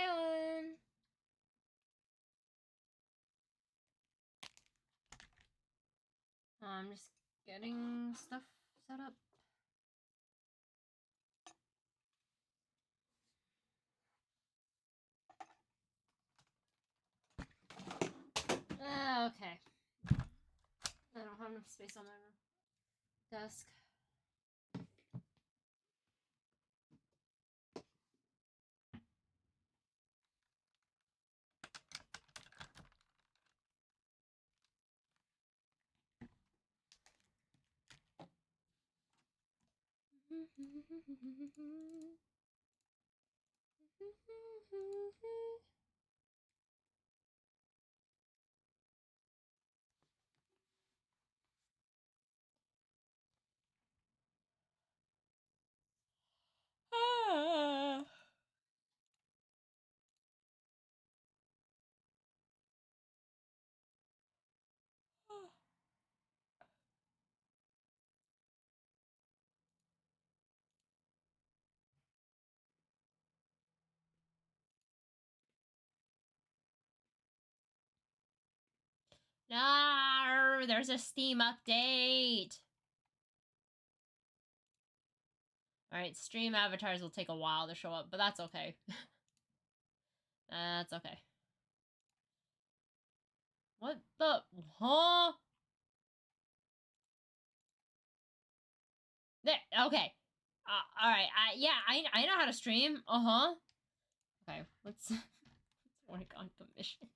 Hey, Ellen. I'm just getting stuff set up. Okay. I don't have enough space on my desk. No, there's a Steam update. Alright, stream avatars will take a while to show up, but that's okay. That's okay. What the? Huh? There, okay. Alright, yeah, I know how to stream. Uh-huh. Okay, let's work on commissions.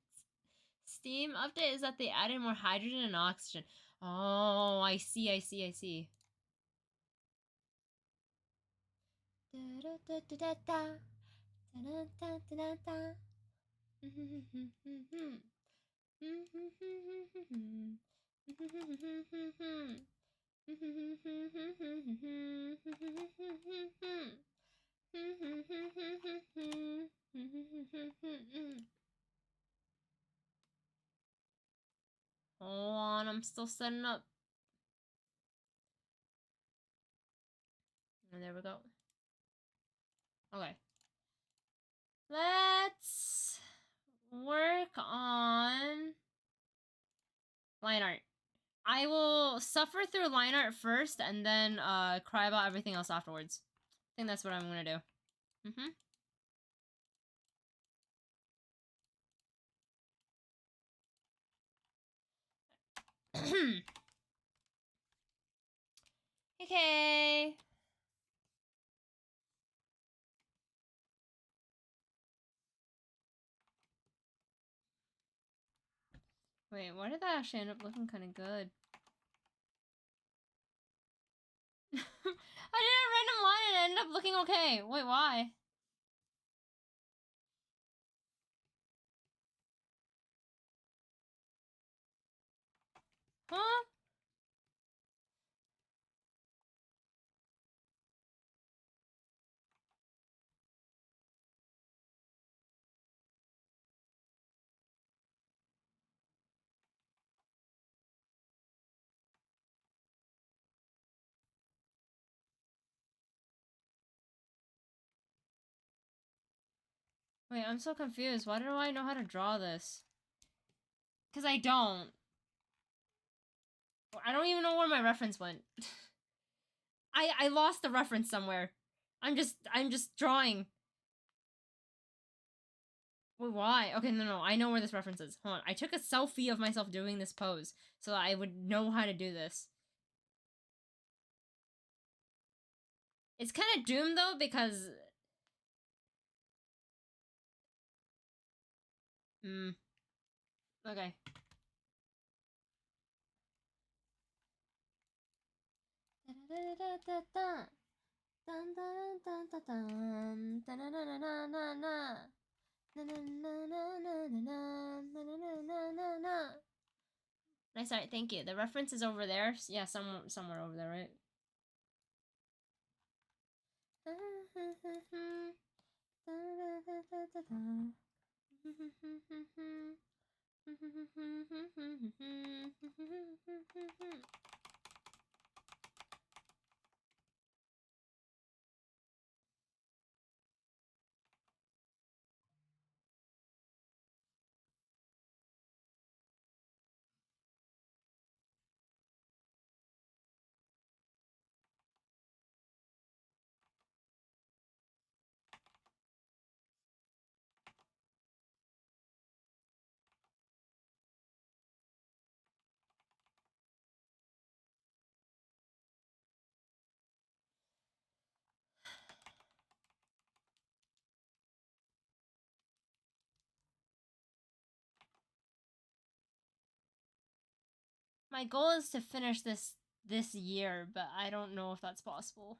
Steam update is that they added more hydrogen and oxygen. Oh, I see. Hold on, I'm still setting up. And there we go. Okay. Let's work on line art. I will suffer through line art first and then cry about everything else afterwards. I think that's what I'm gonna do. Okay. Wait, why did that actually end up looking kind of good? I did a random line and it ended up looking okay. Wait, why? Huh? Wait, I'm so confused. Why do I know how to draw this? Because I don't. I don't even know where my reference went. I lost the reference somewhere. I'm just drawing. Wait, why? Okay, no, I know where this reference is. Hold on. I took a selfie of myself doing this pose so that I would know how to do this. It's kind of doomed though because okay. Nice art, thank you. The reference is over there. Yeah, somewhere over there, right? My goal is to finish this year, but I don't know if that's possible.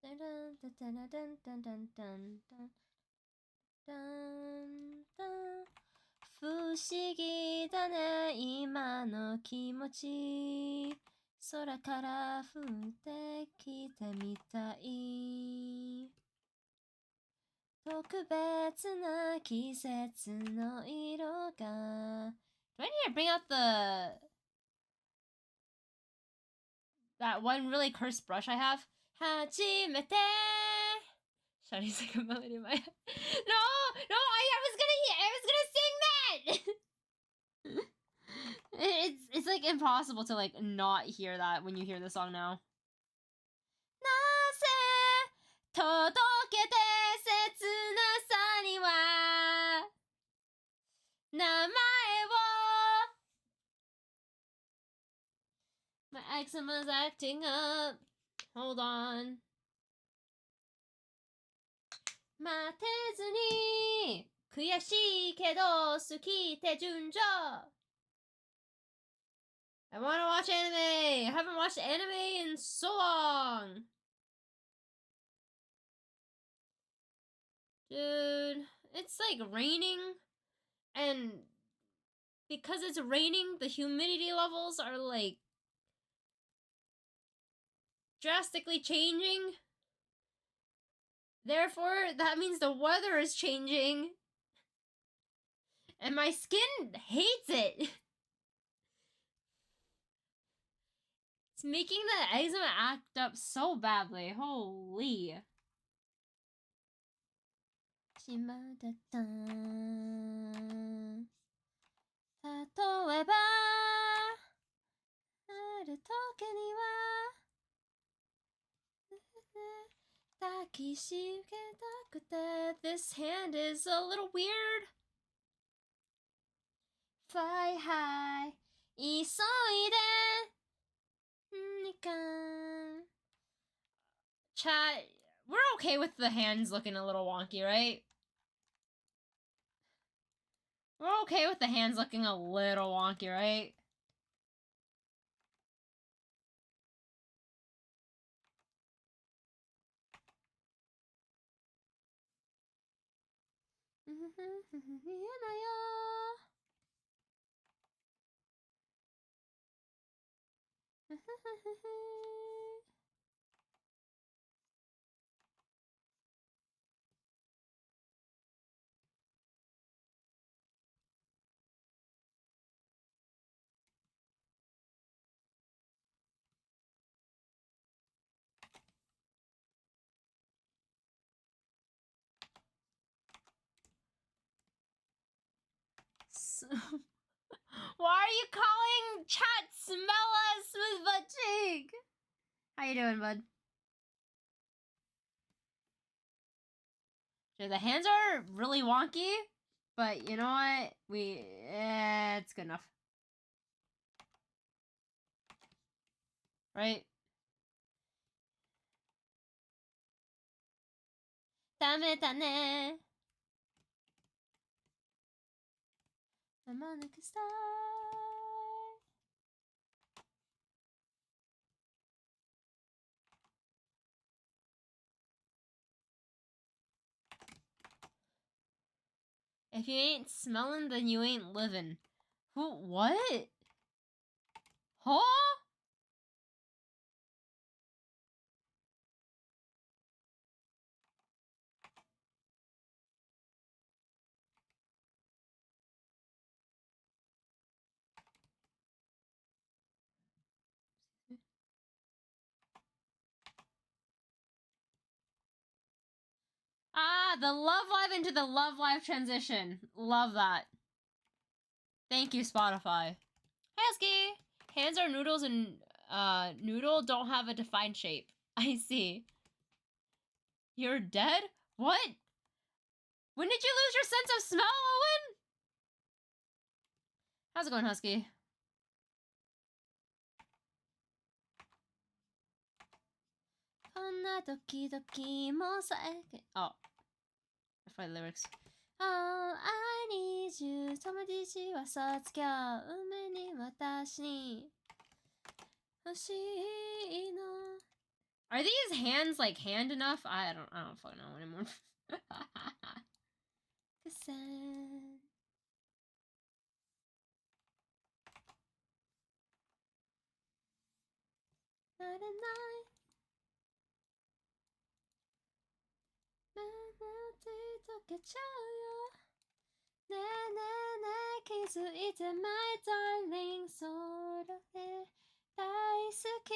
Dun dun dun dun dun dun dun dun dun dun. 不思議だね今の気持ち空から降ってきたみたい特別な季節の色が Do I need to bring out that one really cursed brush I have? 初めて Shawty's like a melody in my head. No! No! I was gonna sing that! It's like impossible to like not hear that when you hear the song now. なぜ届けて切なさには名前を My eczema's acting up. Hold on. 待てずに悔しいけど好きって順序 I wanna watch anime! I haven't watched anime in so long! Dude, it's like raining, and because it's raining, the humidity levels are like drastically changing. Therefore, that means the weather is changing. And my skin hates it. It's making the eczema act up so badly. Holy. 島だった例えばある時には抱きしめたくて This hand is a little weird. Fly high 急いでChat, we're okay with the hands looking a little wonky, right? We're okay with the hands looking a little wonky, right? Why are you calling chat Smella Smooth Butt Cheek? How you doing, bud? Sure, the hands are really wonky, but you know what? It's good enough. Right? ダメだね 間もなくスター If you ain't smelling, then you ain't living. Who? What? Huh? Ah, the Love Live into the Love Live transition. Love that. Thank you, Spotify. Hey, Husky! Hands are noodles and, noodle don't have a defined shape. I see. You're dead? What? When did you lose your sense of smell, Owen? How's it going, Husky? Oh. That's my lyrics. All I need you 友達は卒業梅に私に欲しいの Are these hands like hand enough? I don't fucking know anymore. Cassette. Not a night. 目の手溶けちゃうよねえねえねえ気づいて my darling それで大好き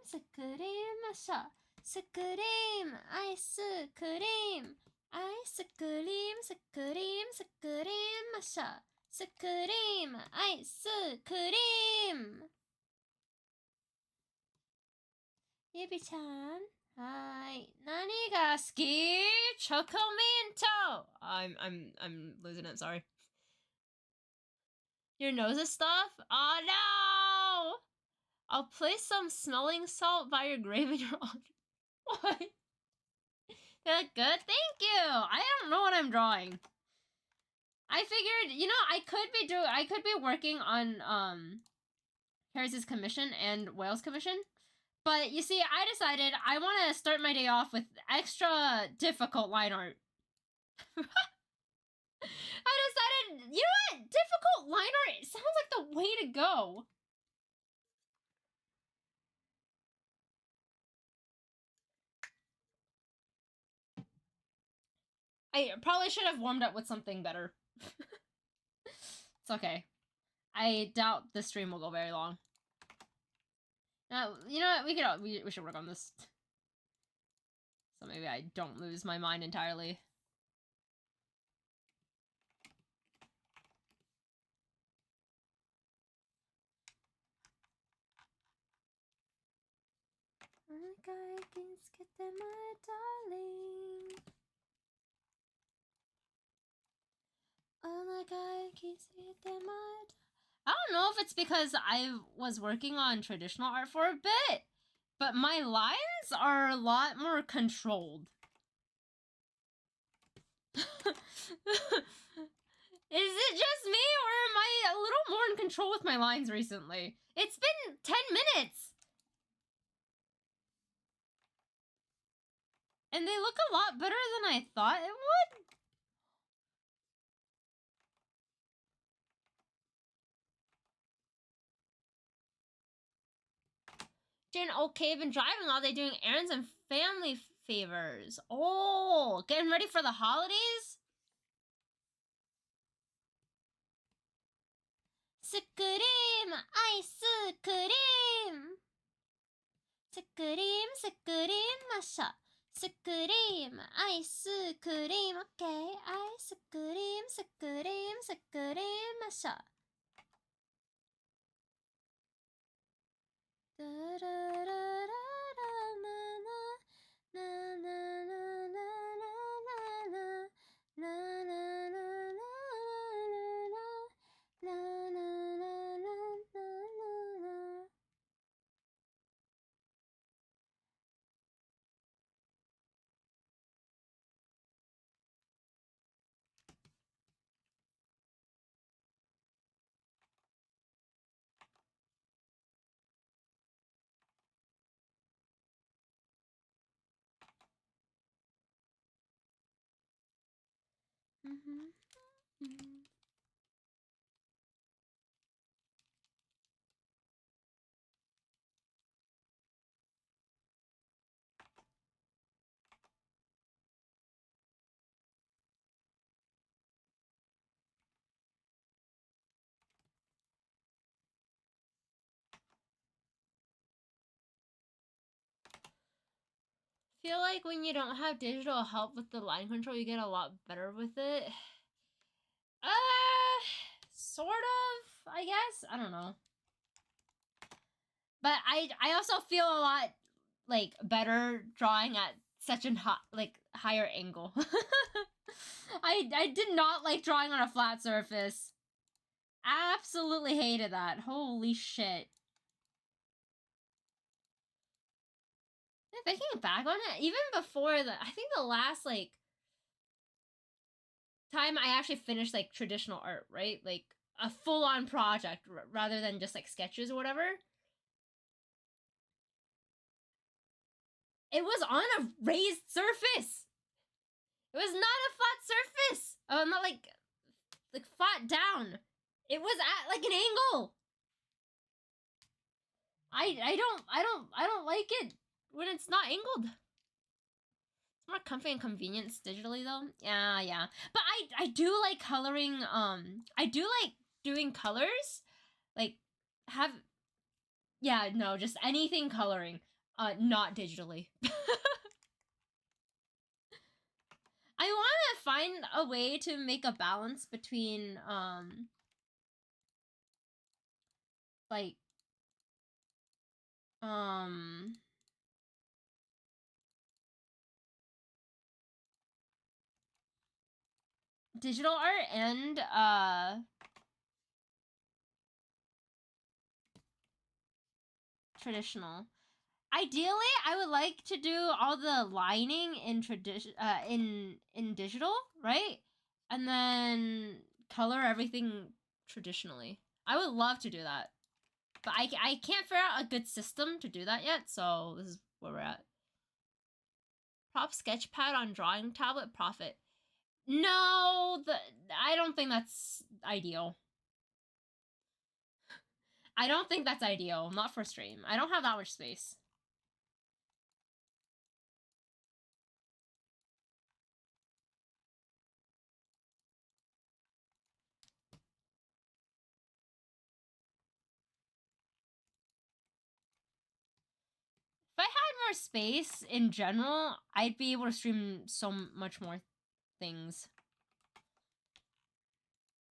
スクリームマシャスクリームアイスクリームアイスクリームスクリームスクリームマシャスクリームアイスクリームゆびちゃんはい。何が好き？チョコミント I'm losing it, sorry. Your nose is stuff? Oh no! I'll place some smelling salt by your grave in your honor. What? They look good? Thank you! I don't know what I'm drawing. I figured, you know, I could be working on, Harris's commission and Whale's commission. But you see, I decided I want to start my day off with extra difficult line art. I decided, you know what? Difficult line art sounds like the way to go. I probably should have warmed up with something better. It's okay. I doubt this stream will go very long. Now, you know what? We should work on this. So maybe I don't lose my mind entirely. I don't know if it's because I was working on traditional art for a bit, but my lines are a lot more controlled. Is it just me, or am I a little more in control with my lines recently? It's been 10 minutes! And they look a lot better than I thought it would. Doing okay, been driving all day doing errands and family favors. Oh, getting ready for the holidays? Scream, ice cream. Scream, scream, masha. Scream, ice cream. Okay, ice cream, scream, scream, masha. Feel like when you don't have digital help with the line control, you get a lot better with it. Sort of, I guess. I don't know. But I also feel a lot, like, better drawing at such an higher angle. I did not like drawing on a flat surface. Absolutely hated that. Holy shit. thinking back on it, even before I think the last like time I actually finished like traditional art, right? Like a full-on project rather than just like sketches or whatever. It was on a raised surface. It was not a flat surface. Oh, not like flat down. It was at like an angle. I don't like it when it's not angled. It's more comfy and convenience digitally though. Yeah. But I do like coloring. I do like doing colors. Like no, just anything coloring. Not digitally. I want to find a way to make a balance between like digital art and traditional. Ideally, I would like to do all the lining in in digital, right? And then color everything traditionally. I would love to do that. But I can't figure out a good system to do that yet, so this is where we're at. Prop sketchpad on drawing tablet profit. No, I don't think that's ideal. I don't think that's ideal. Not for stream. I don't have that much space. If I had more space in general, I'd be able to stream so much more things.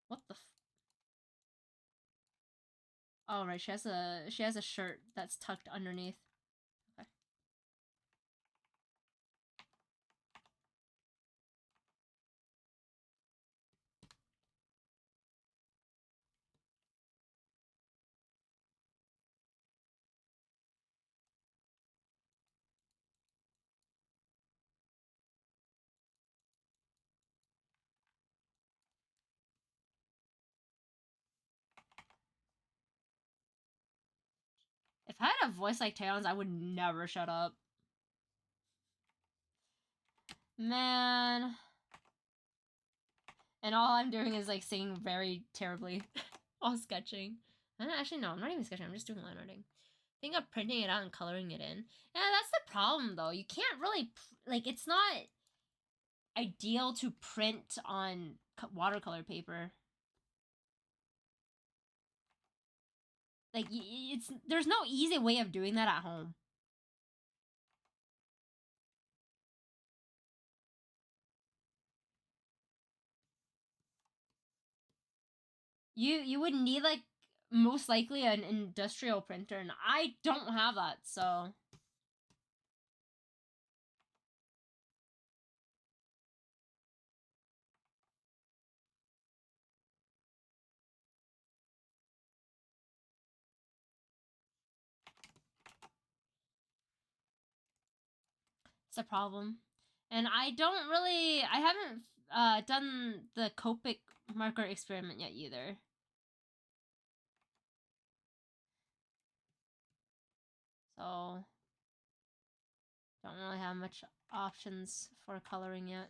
What the Oh, right, she has a shirt that's tucked underneath. Okay. If I had a voice like Taeyeon's, I would never shut up. Man. And all I'm doing is like singing very terribly while sketching. Actually, no, I'm not even sketching. I'm just doing line arting. Think of printing it out and coloring it in. Yeah, that's the problem though. You can't really like it's not ideal to print on watercolor paper. Like there's no easy way of doing that at home. You would need like most likely an industrial printer, and I don't have that, so it's a problem. And I haven't done the Copic marker experiment yet either. So don't really have much options for coloring yet.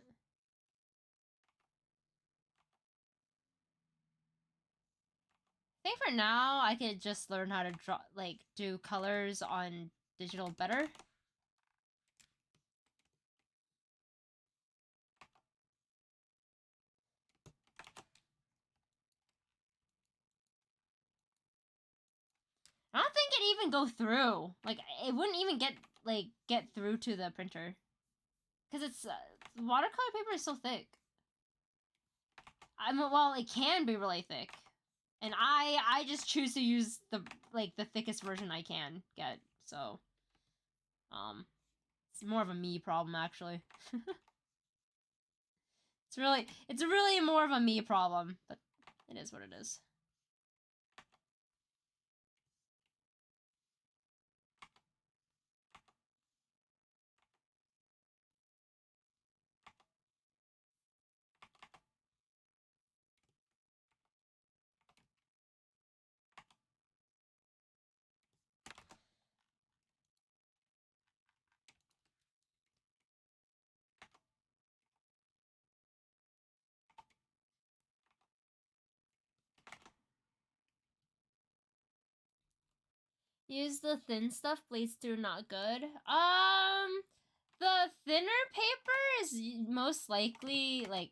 I think for now I could just learn how to draw, like do colors on digital better. I don't think it'd even go through. Like it wouldn't even get through to the printer. Because it's watercolor paper is so thick. Well, it can be really thick, and I just choose to use the thickest version I can get. So, it's more of a me problem actually. it's really more of a me problem, but it is what it is. Use the thin stuff, blades through, not good. The thinner paper is most likely, like,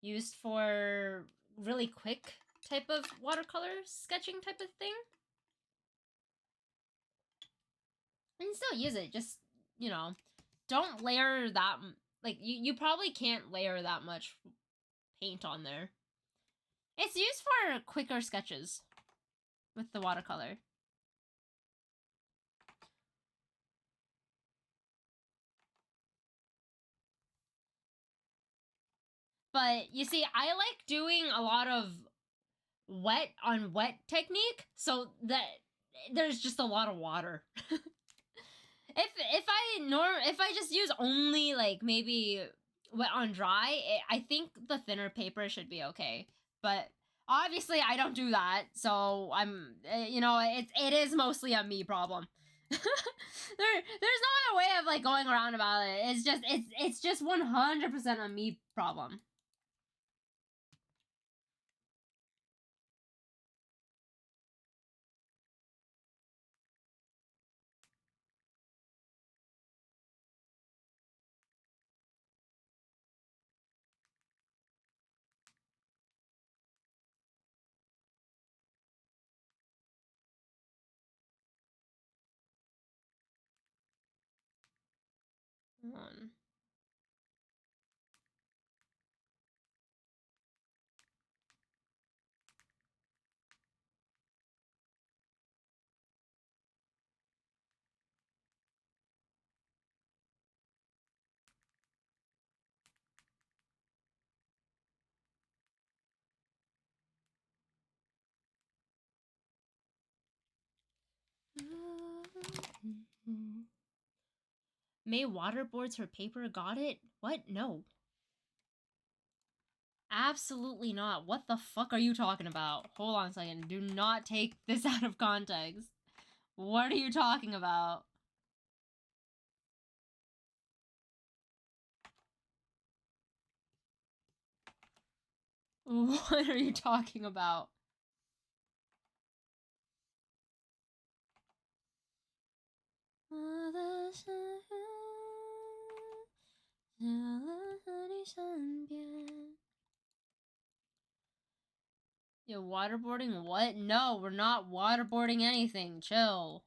used for really quick type of watercolor sketching type of thing. You can still use it, just, you know, don't layer that, like, you probably can't layer that much paint on there. It's used for quicker sketches with the watercolor. But you see, I like doing a lot of wet on wet technique, so that there's just a lot of water. if I just use only like maybe wet on dry, I think the thinner paper should be okay. But obviously I don't do that, so I'm you know, it is mostly a me problem. There's no other way of like going around about it. It's just 100% a me problem. One. May waterboards her paper, got it? What? No. Absolutely not. What the fuck are you talking about? Hold on a second. Do not take this out of context. What are you talking about? What are you talking about? Yo, waterboarding what? No, we're not waterboarding anything. Chill.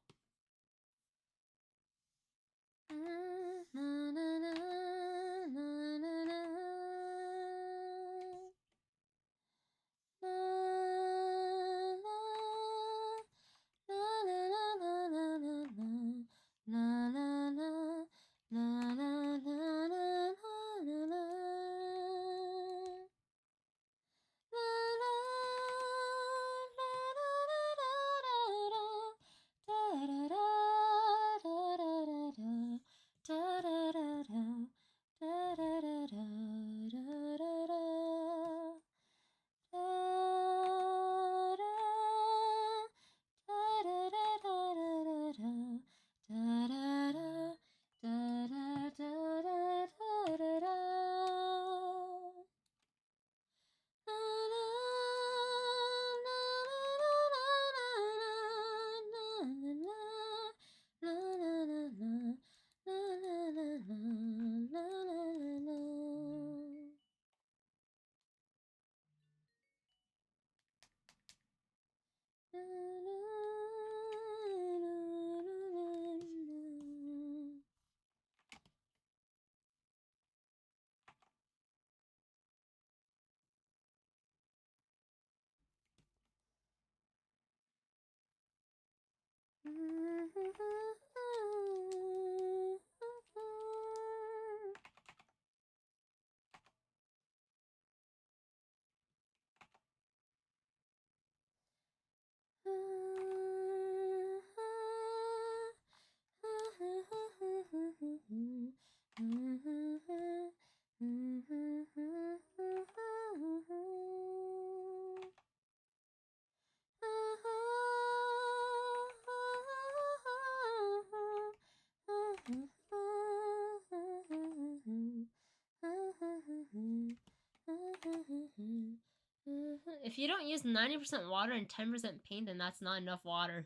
If you don't use 90% water and 10% paint, then that's not enough water.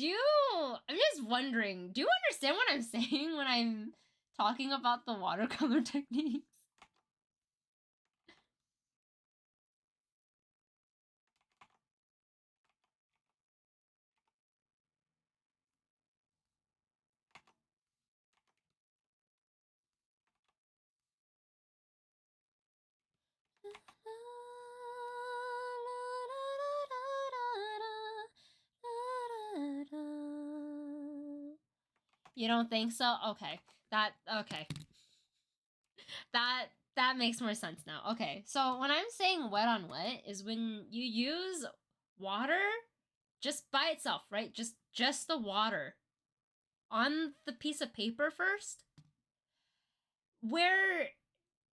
I'm just wondering, do you understand what I'm saying when I'm talking about the watercolor techniques? You don't think so? Okay. Okay. That makes more sense now. Okay. So when I'm saying wet on wet is when you use water just by itself, right? Just the water on the piece of paper first. Where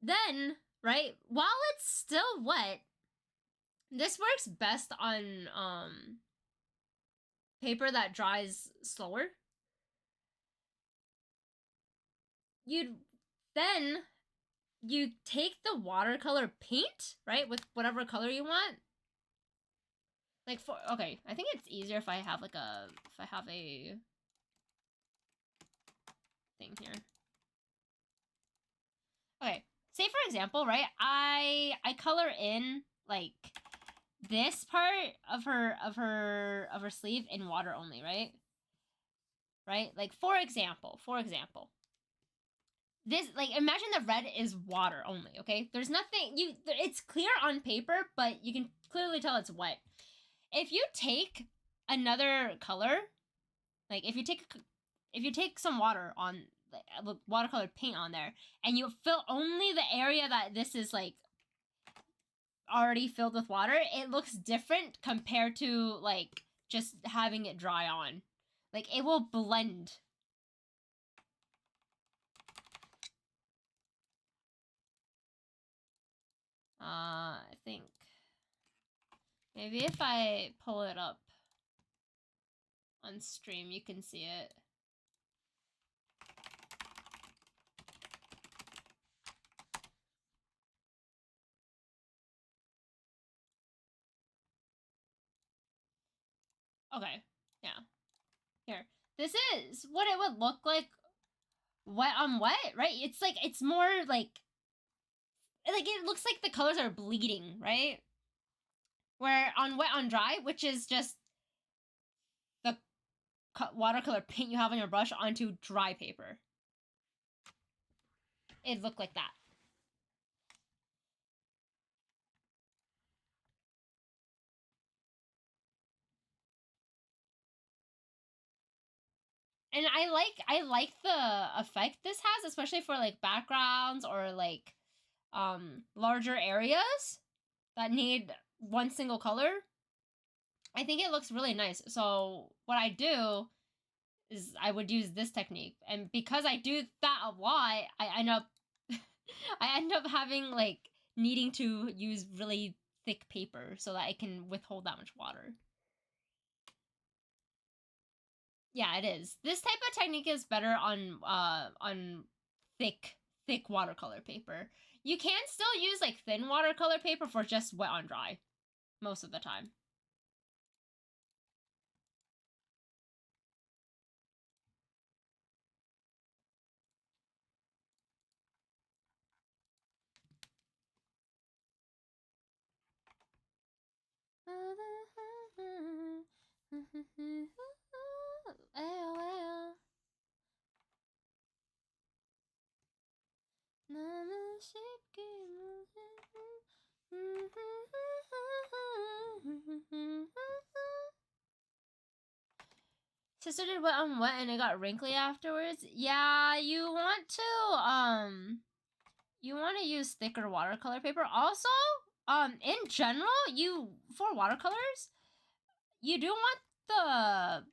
then, right, while it's still wet, this works best on paper that dries slower. You take the watercolor paint, right, with whatever color you want. Like okay, I think it's easier if I have like a thing here. Okay, say for example, right, I color in like this part of her sleeve in water only, right? Right? Like for example, this, like, imagine the red is water only, okay? There's nothing, it's clear on paper, but you can clearly tell it's wet. If you take another color, like if you take some water on, like, watercolor paint on there, and you fill only the area that this is like already filled with water, it looks different compared to like just having it dry on. Like it will blend. I think maybe if I pull it up on stream, you can see it. Okay, yeah. Here. This is what it would look like wet on wet, right? It's like, it's more like it looks like the colors are bleeding, right? Where on wet on dry, which is just the watercolor paint you have on your brush onto dry paper. It looked like that. And I like the effect this has, especially for like backgrounds or like larger areas that need one single color. I think it looks really nice. So what I do is I would use this technique, and because I do that a lot, I end up I end up having like needing to use really thick paper so that it can withhold that much water. Yeah, it is. This type of technique is better on thick watercolor paper. You can still use like thin watercolor paper for just wet on dry most of the time. Sister did wet on wet and it got wrinkly afterwards. Yeah, you want to use thicker watercolor paper. Also, in general, for watercolors, you do want the,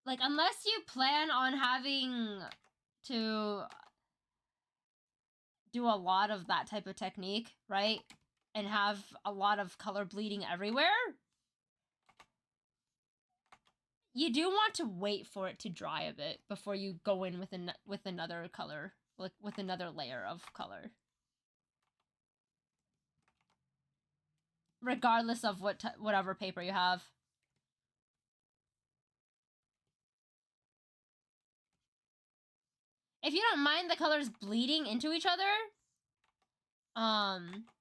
like, unless you plan on having to do a lot of that type of technique, right? And have a lot of color bleeding everywhere, you do want to wait for it to dry a bit before you go in with another color, like with another layer of color. Regardless of whatever paper you have. if you don't mind the colors bleeding into each other,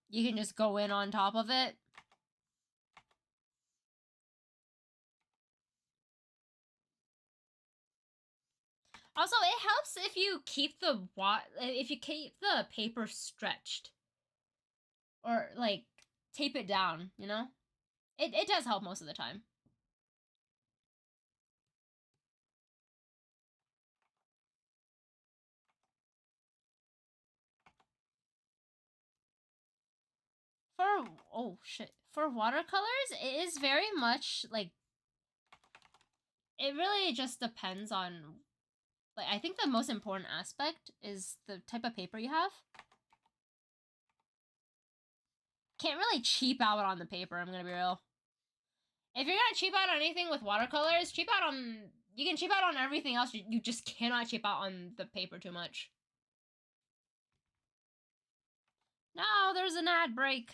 you can just go in on top of it. Also, it helps if you keep the paper stretched. Or, like, tape it down, you know? It does help most of the time. For watercolors, it is very much, like, it really just depends on, like, I think the most important aspect is the type of paper you have. Can't really cheap out on the paper, I'm gonna be real. If you're gonna cheap out on anything with watercolors, you can cheap out on everything else, you just cannot cheap out on the paper too much. No, there's an ad break.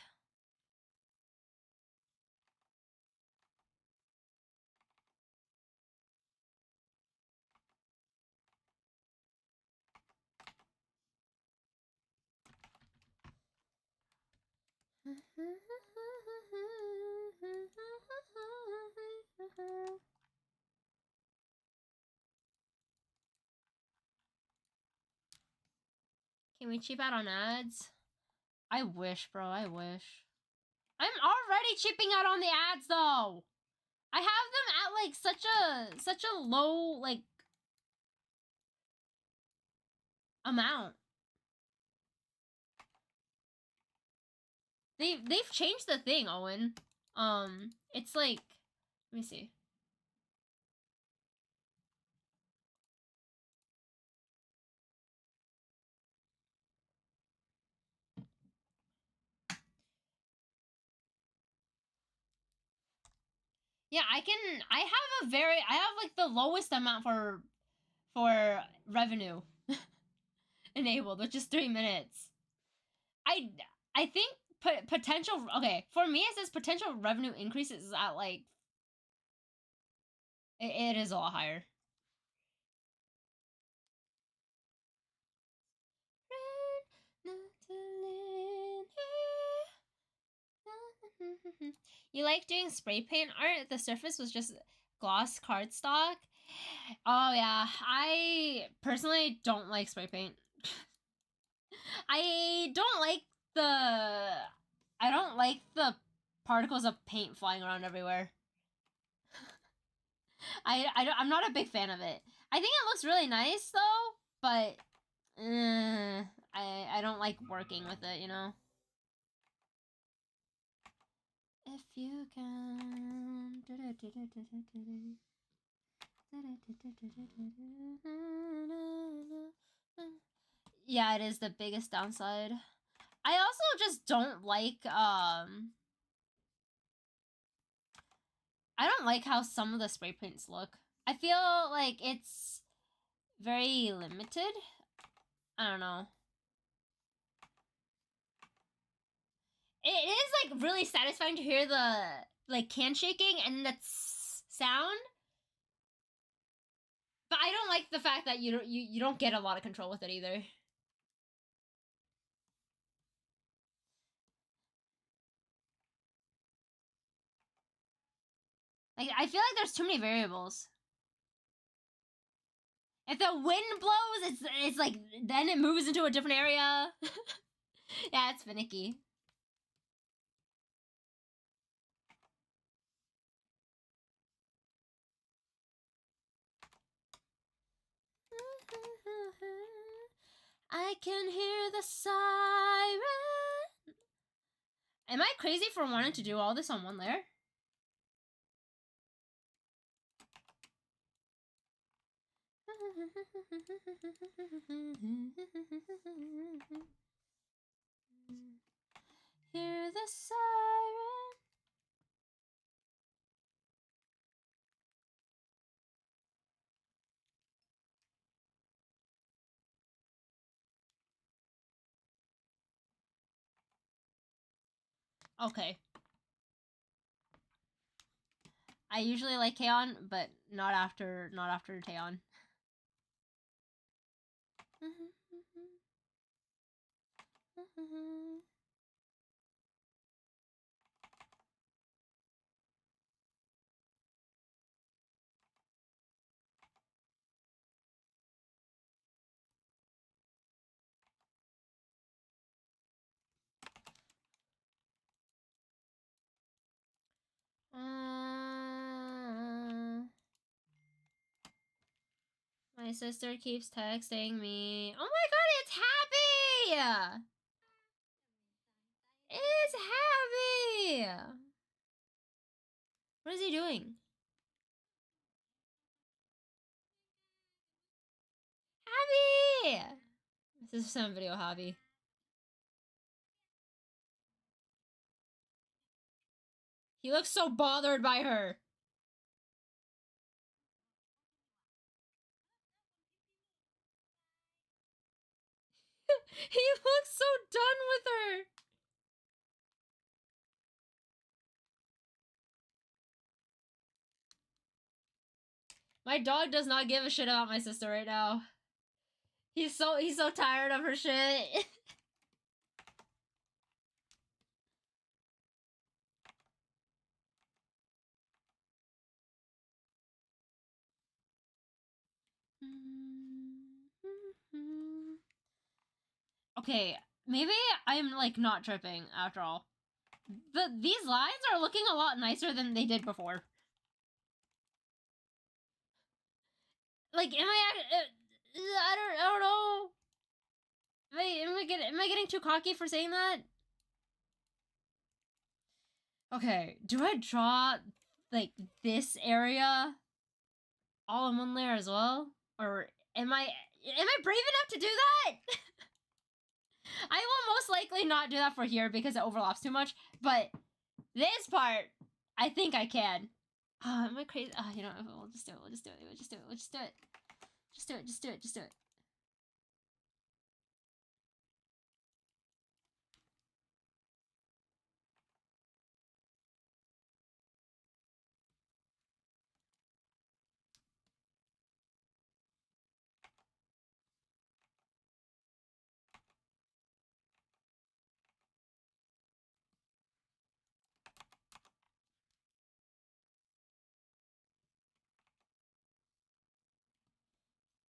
Can we cheap out on ads? I wish, bro, I wish. I'm already cheaping out on the ads, though! I have them at, like, such a low, like, amount. They've changed the thing, Owen. It's like, let me see. Yeah, I have like the lowest amount for revenue enabled, which is 3 minutes. I think potential, okay, for me it says potential revenue increases at like, it is a lot higher. You like doing spray paint art? The surface was just gloss cardstock. Oh yeah, I personally don't like spray paint. I don't like the particles of paint flying around everywhere. I'm not a big fan of it. I think it looks really nice though, but I don't like working with it, you know. If you can. Yeah, it is the biggest downside. I also just don't like, I don't like how some of the spray paints look. I feel like it's very limited. I don't know. It is, like, really satisfying to hear the, like, can shaking and the sound. But I don't like the fact that you don't get a lot of control with it either. Like, I feel like there's too many variables. If the wind blows, it's like, then it moves into a different area. Yeah, it's finicky. I can hear the siren. Am I crazy for wanting to do all this on one layer? Hear the siren. Okay. I usually like K-On, but not after Taeyeon. My sister keeps texting me. Oh my god, it's Happy! It's Happy! What is he doing? Happy! This is some video, Happy. He looks so bothered by her. He looks so done with her. My dog does not give a shit about my sister right now. He's so tired of her shit. Okay, maybe I'm like not tripping after all. These lines are looking a lot nicer than they did before. Like, am I don't know. Am I getting too cocky for saying that? Okay, do I draw like this area all in one layer as well, or am I brave enough to do that? I will most likely not do that for here because it overlaps too much. But this part, I think I can. Am I crazy? You know, we'll just do it. We'll just do it. We'll just do it. We'll just do it. Just do it. Just do it. Just do it.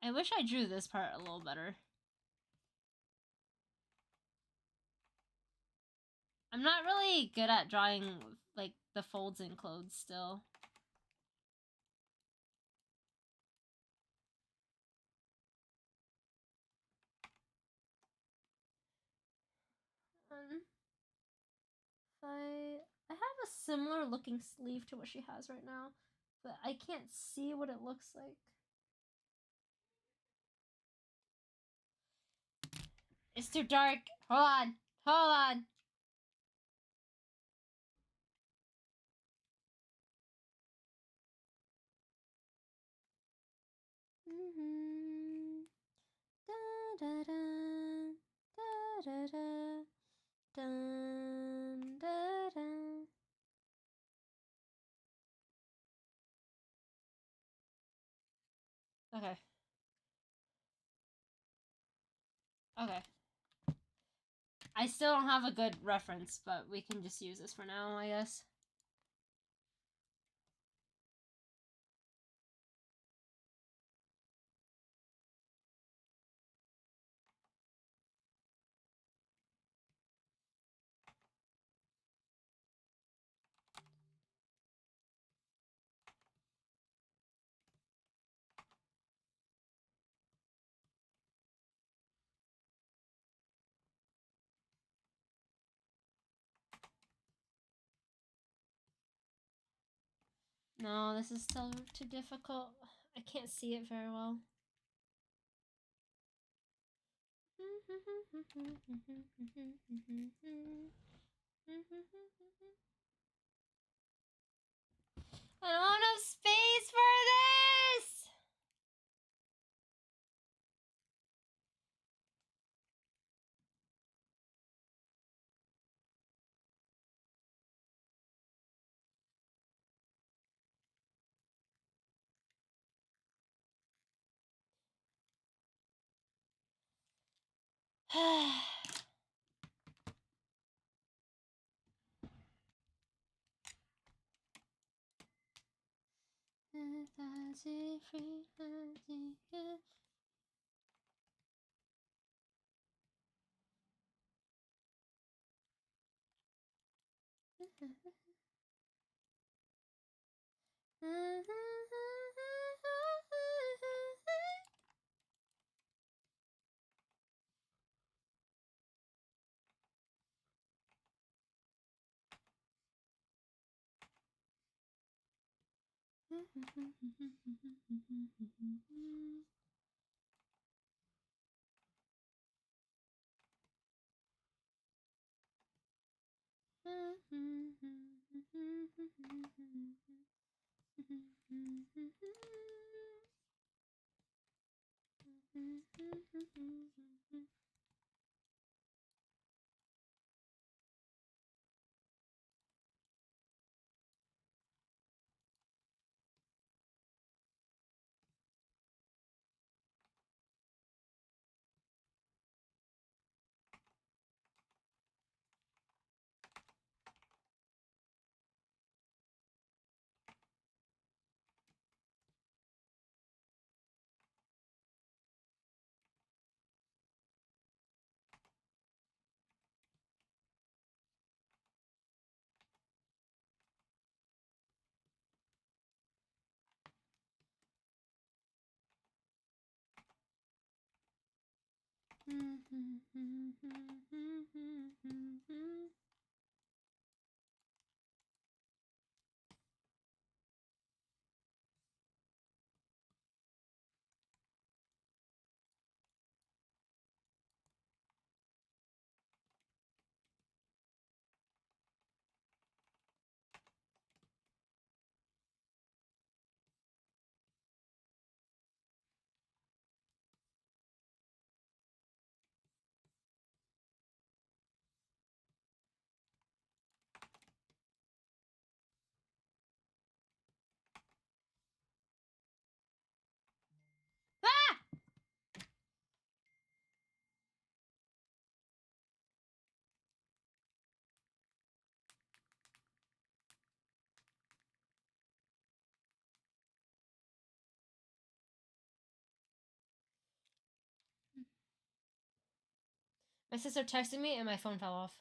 I wish I drew this part a little better. I'm not really good at drawing, like, the folds in clothes still. I have a similar looking sleeve to what she has right now, but I can't see what it looks like. It's too dark. Hold on. Hold on. Da da da da da da da da. Okay. Okay. I still don't have a good reference, but we can just use this for now, I guess. No, this is still too difficult. I can't see it very well. I don't have enough space for this! My sister texted me and my phone fell off.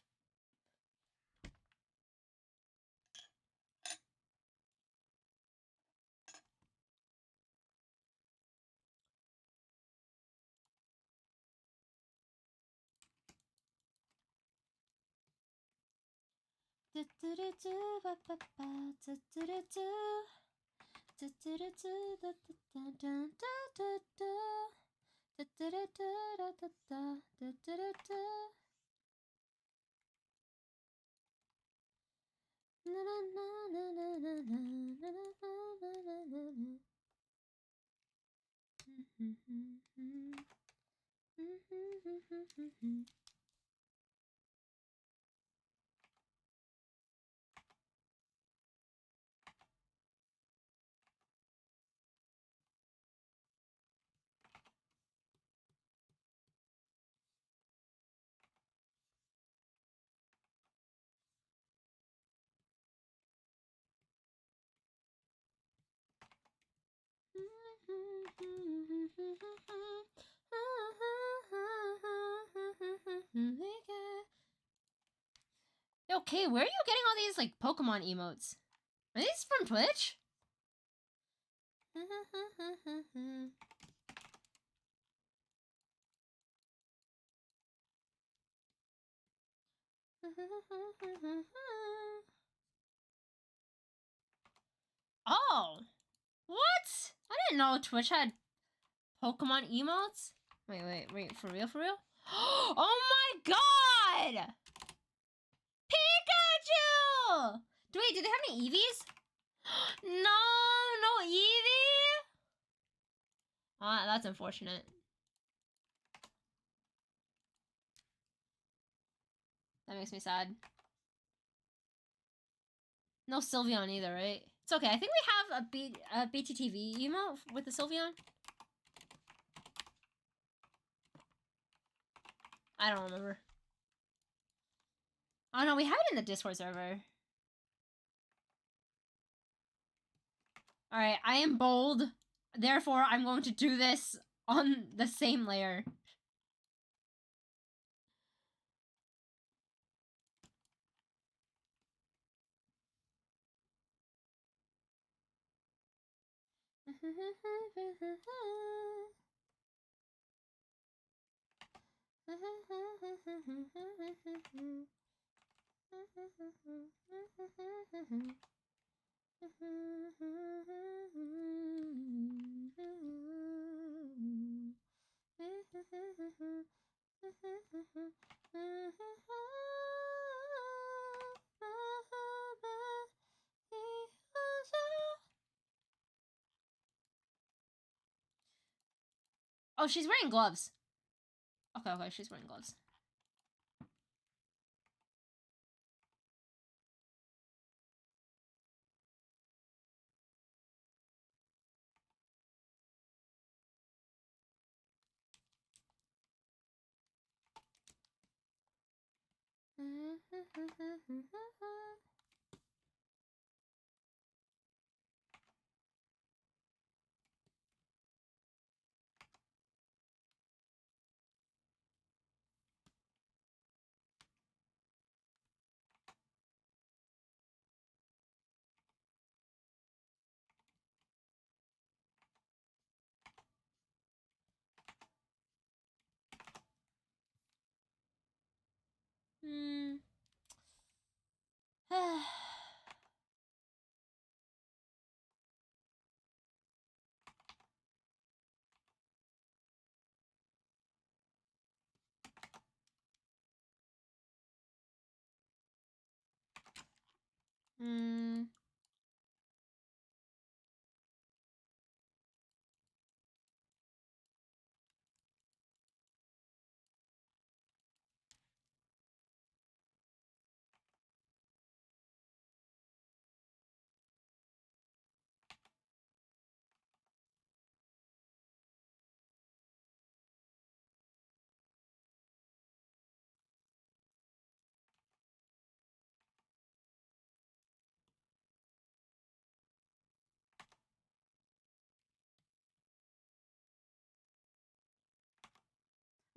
Okay, where are you getting all these like Pokemon emotes? Are these from Twitch? Oh, what? I didn't know Twitch had Pokemon emotes. Wait, for real, for real? Oh my god! Pikachu! Wait, do they have any Eevees? No Eevee? Ah, that's unfortunate. That makes me sad. No Sylveon either, right? It's okay. I think we have a BTTV emote with the Sylveon. I don't remember. Oh no, we have it in the Discord server. Alright, I am bold. Therefore, I'm going to do this on the same layer. Oh, she's wearing gloves. Okay, she's wearing gloves. Hmm. Hmm.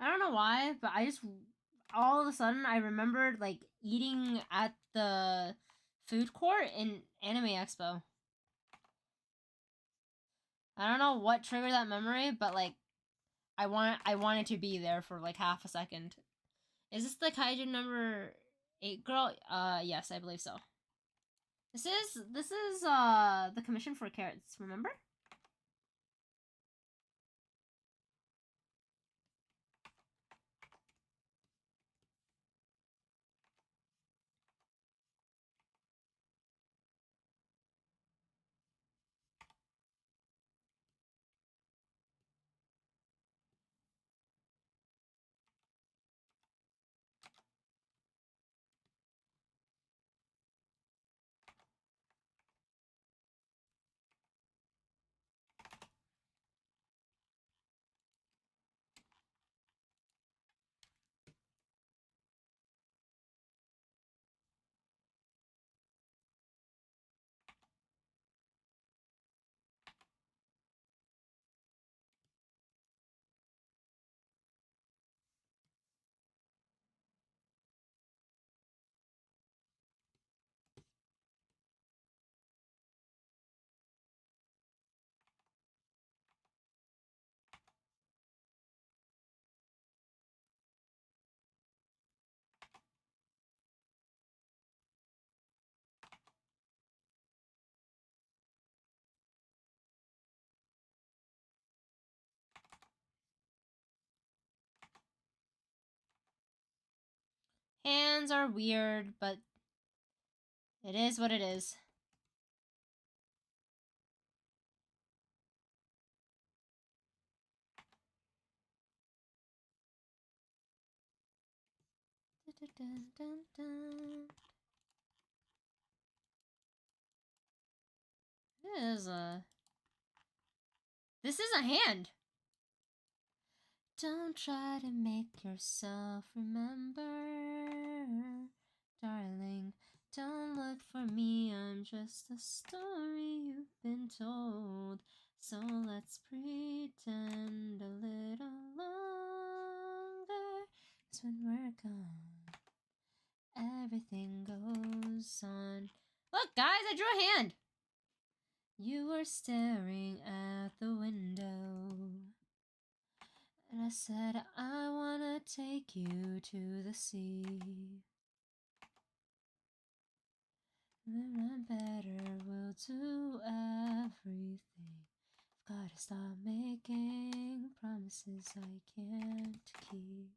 I don't know why, but I just all of a sudden I remembered like eating at the food court in Anime Expo. I don't know what triggered that memory, but like I wanted to be there for like half a second. Is this the kaiju number 8 girl? Yes, I believe so. This is the commission for carrots, remember? Hands are weird, but it is what it is. This is a hand. Don't try to make yourself remember, darling. Don't look for me, I'm just a story you've been told. So let's pretend a little longer. 'Cause when we're gone, everything goes on. Look, guys, I drew a hand. You were staring at the window, and I said, I wanna take you to the sea. Then I'm better, we'll do everything. I've gotta stop making promises I can't keep.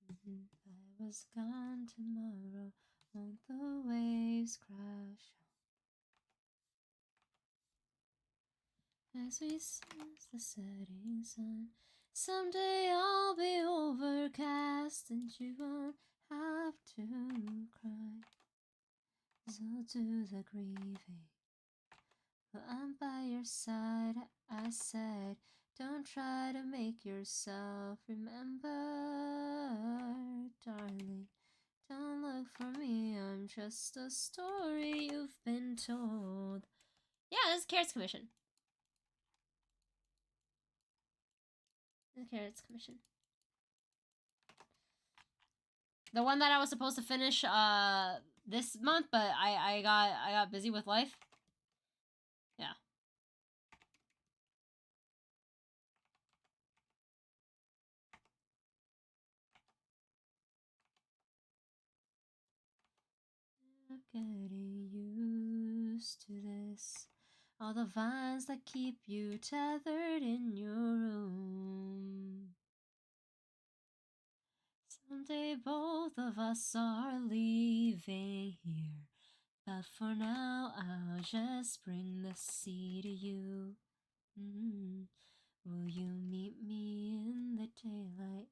If I was gone tomorrow, won't the waves crash as we sense the setting sun? Someday I'll be overcast and you won't have to cry. 'Cause I'll do the grieving. Well, I'm by your side, I said. Don't try to make yourself remember, darling. Don't look for me, I'm just a story you've been told. Yeah, this is Carrots Commission. The Carrots Commission. The one that I was supposed to finish this month, but I got busy with life. Yeah. I'm getting used to this. All the vines that keep you tethered in your room. Someday both of us are leaving here, but for now I'll just bring the sea to you. Will you meet me in the daylight?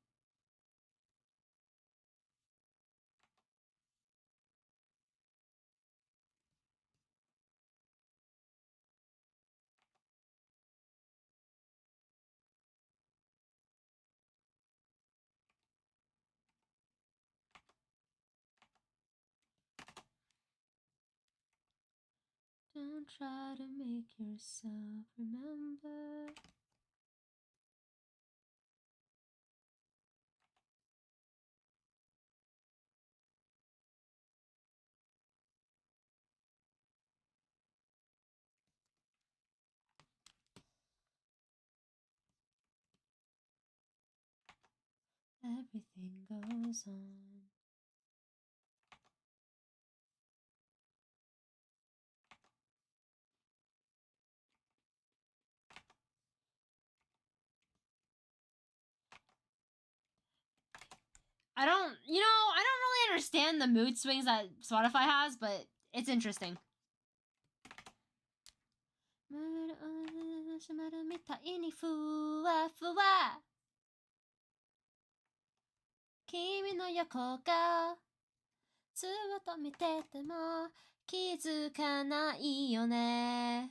Don't try to make yourself remember. Everything goes on. I don't really understand the mood swings that Spotify has, but it's interesting. マシュマロみたいにふわふわ君の横がずっと見てても気づかないよね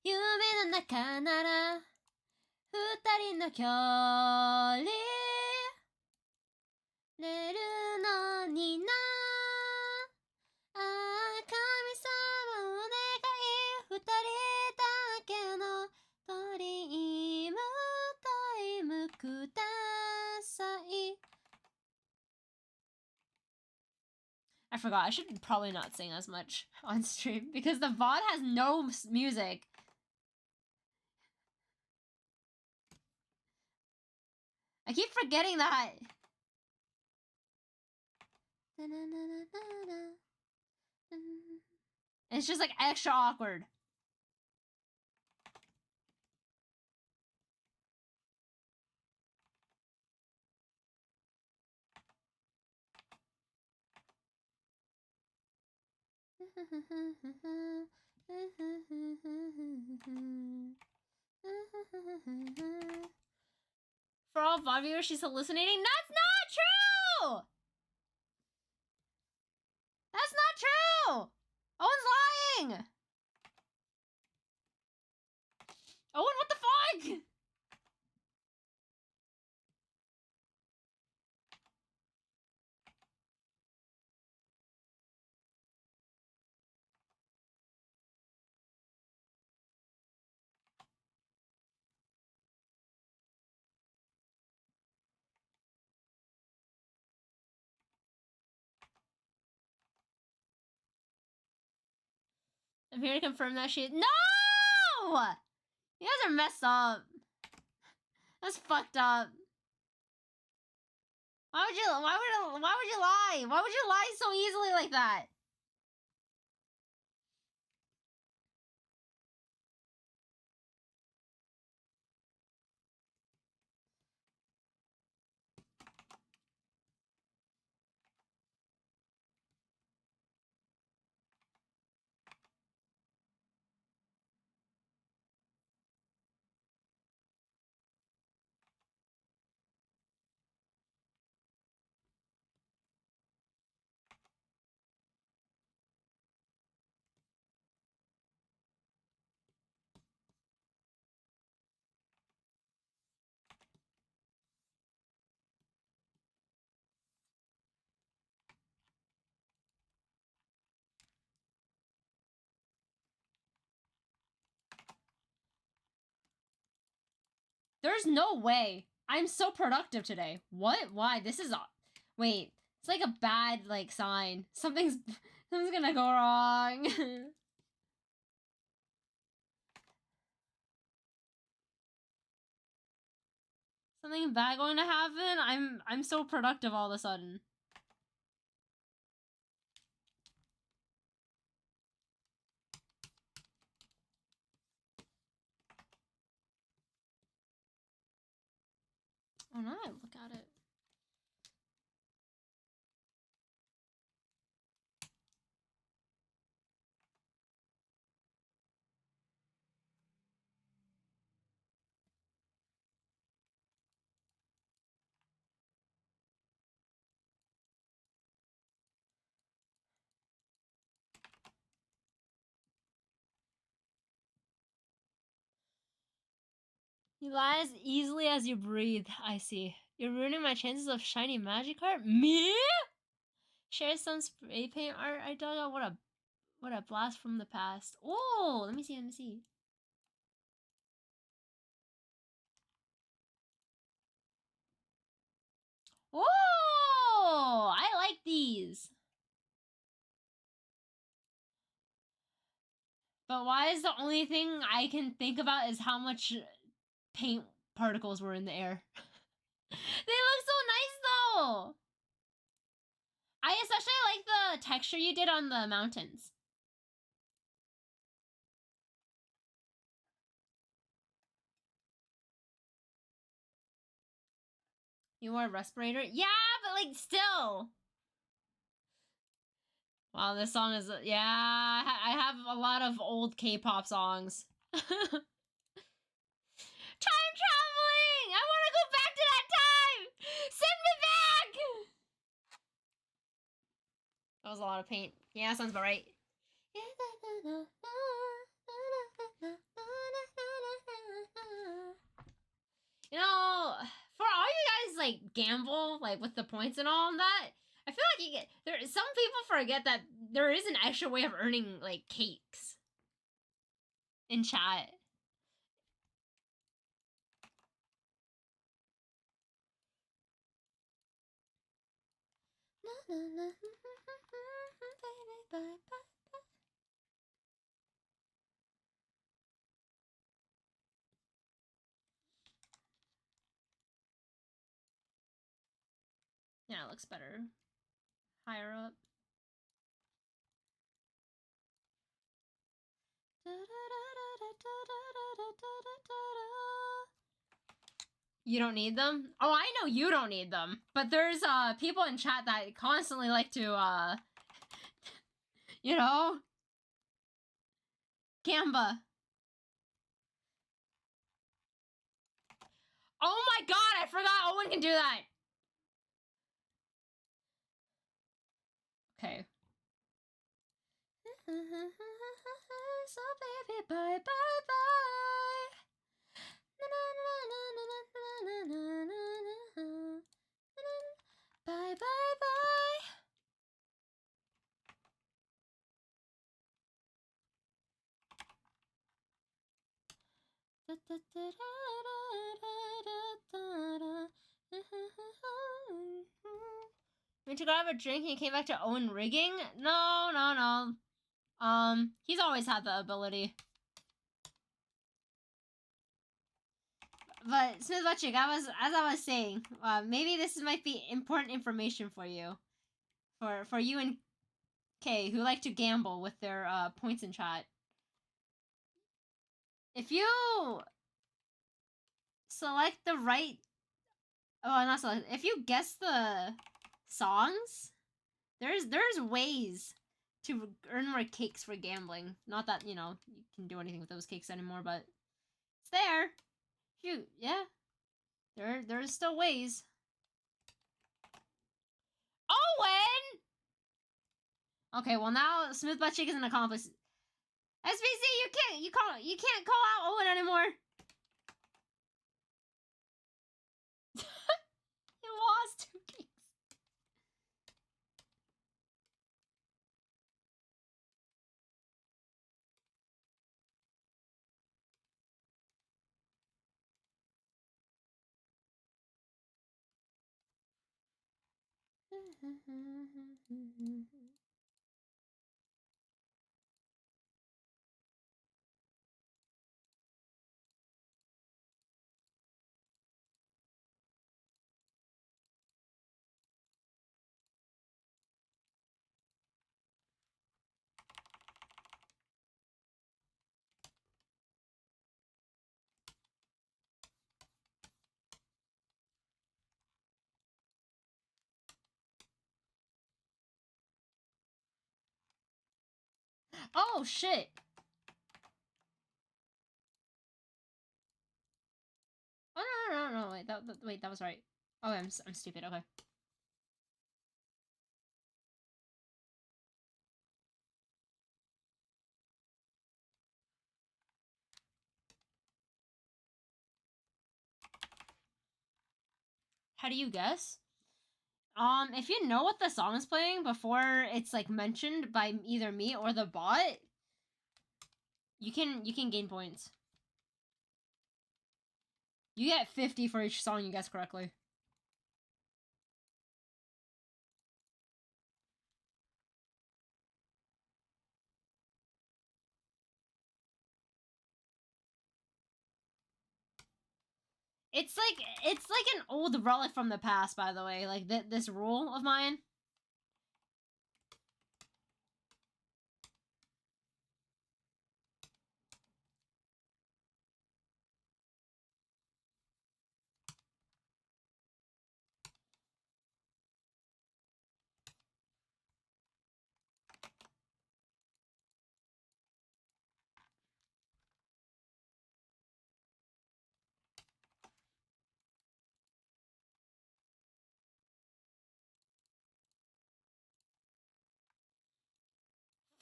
夢の中なら二人の距離れるのになああ神様お願い二人だけのドリームタイムください I forgot. I should probably not sing as much on stream because the VOD has no music. I keep forgetting that. It's just like extra awkward. For all VOD viewers, she's hallucinating. That's not true! That's not true! Owen's lying! Owen, what the fuck? I'm here to confirm that she. No! You guys are messed up. That's fucked up. Why would you lie? Why would you lie so easily like that? There's no way. I'm so productive today. What? Why? This is... Wait. It's like a bad, like, sign. Something's gonna go wrong. Something bad going to happen? I'm so productive all of a sudden. Oh, now I look at it. You lie as easily as you breathe. I see. You're ruining my chances of shiny Magikarp? Me? Share some spray paint art I dug out. What a blast from the past. Oh, let me see. Oh, I like these. But why is the only thing I can think about is how much paint particles were in the air? They look so nice though. I especially like the texture you did on the mountains. You wore a respirator? Yeah, but like still. Wow, this song is... Yeah, I have a lot of old K-pop songs. Time traveling! I want to go back to that time! Send me back! That was a lot of paint. Yeah, sounds about right. You know, for all you guys like gamble like with the points and all that, I feel like you get there. Some people forget that there is an extra way of earning like cakes in chat. Yeah, it looks better higher up. You don't need them? Oh, I know you don't need them. But there's people in chat that constantly like to you know, Gamba. Oh my god, I forgot Owen can do that. Okay. So baby, bye bye bye. Bye bye bye. Went to grab a drink and came back to Owen rigging? No. He's always had the ability. But Smith-Butchick, as I was saying, maybe this might be important information for you, for you and Kay who like to gamble with their points in chat. If you select the right, not select. If you guess the songs, there's ways to earn more cakes for gambling. Not that you can do anything with those cakes anymore, but it's there. Yeah, there's still ways. Owen! Okay, well now Smith-Butchick is an accomplice. SBC, you can't call out Owen anymore. You lost 2 cakes. Oh shit. Oh no, wait, that was right. Oh, I'm stupid. Okay. How do you guess? If you know what the song is playing before it's like mentioned by either me or the bot, you can gain points. You get 50 for each song you guess correctly. It's like an old relic from the past, by the way. Like this rule of mine.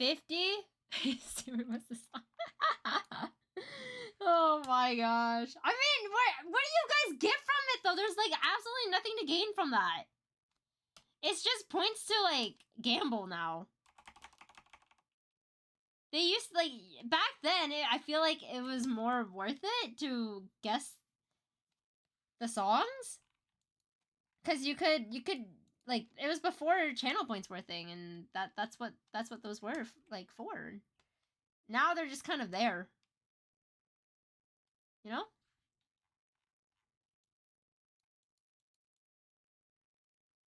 $50? What's the song? Oh my gosh. I mean, what do you guys get from it though? There's like absolutely nothing to gain from that. It's just points to like gamble now. They used to, like back then I feel like it was more worth it to guess the songs. Cause you could like it was before channel points were a thing, and that's what those were like for. Now they're just kind of there. You know?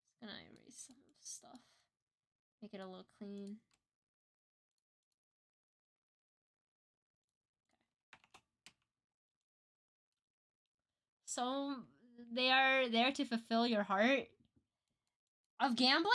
Just gonna erase some of the stuff. Make it a little clean. So they are there to fulfill your heart of gambling?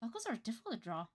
Buckles are difficult to draw.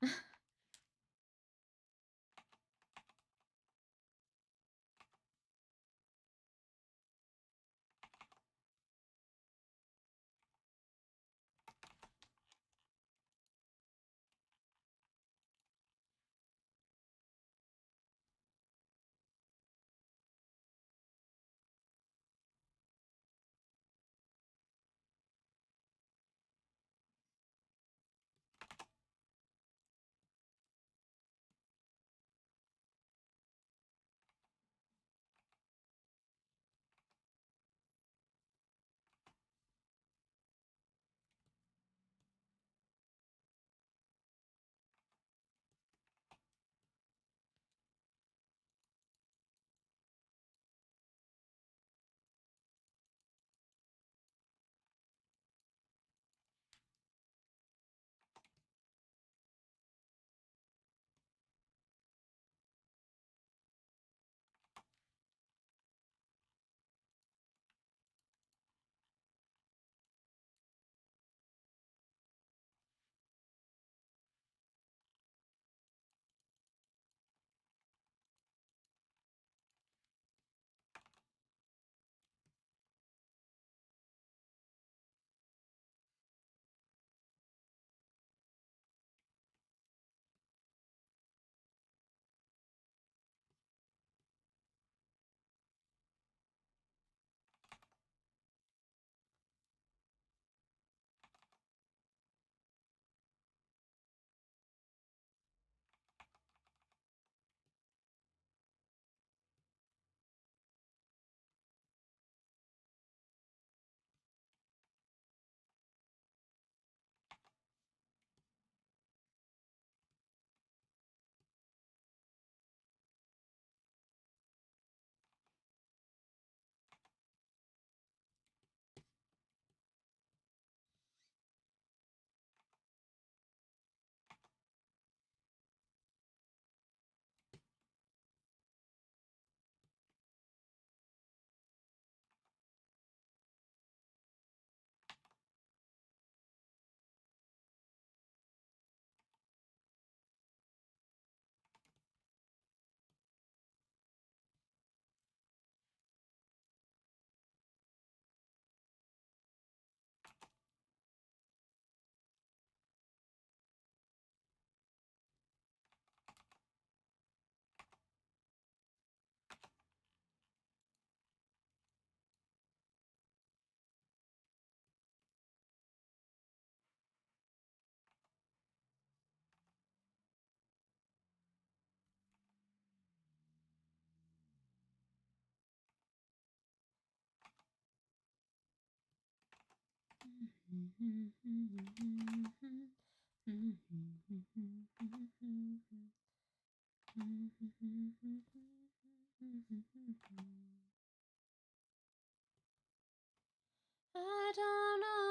I don't know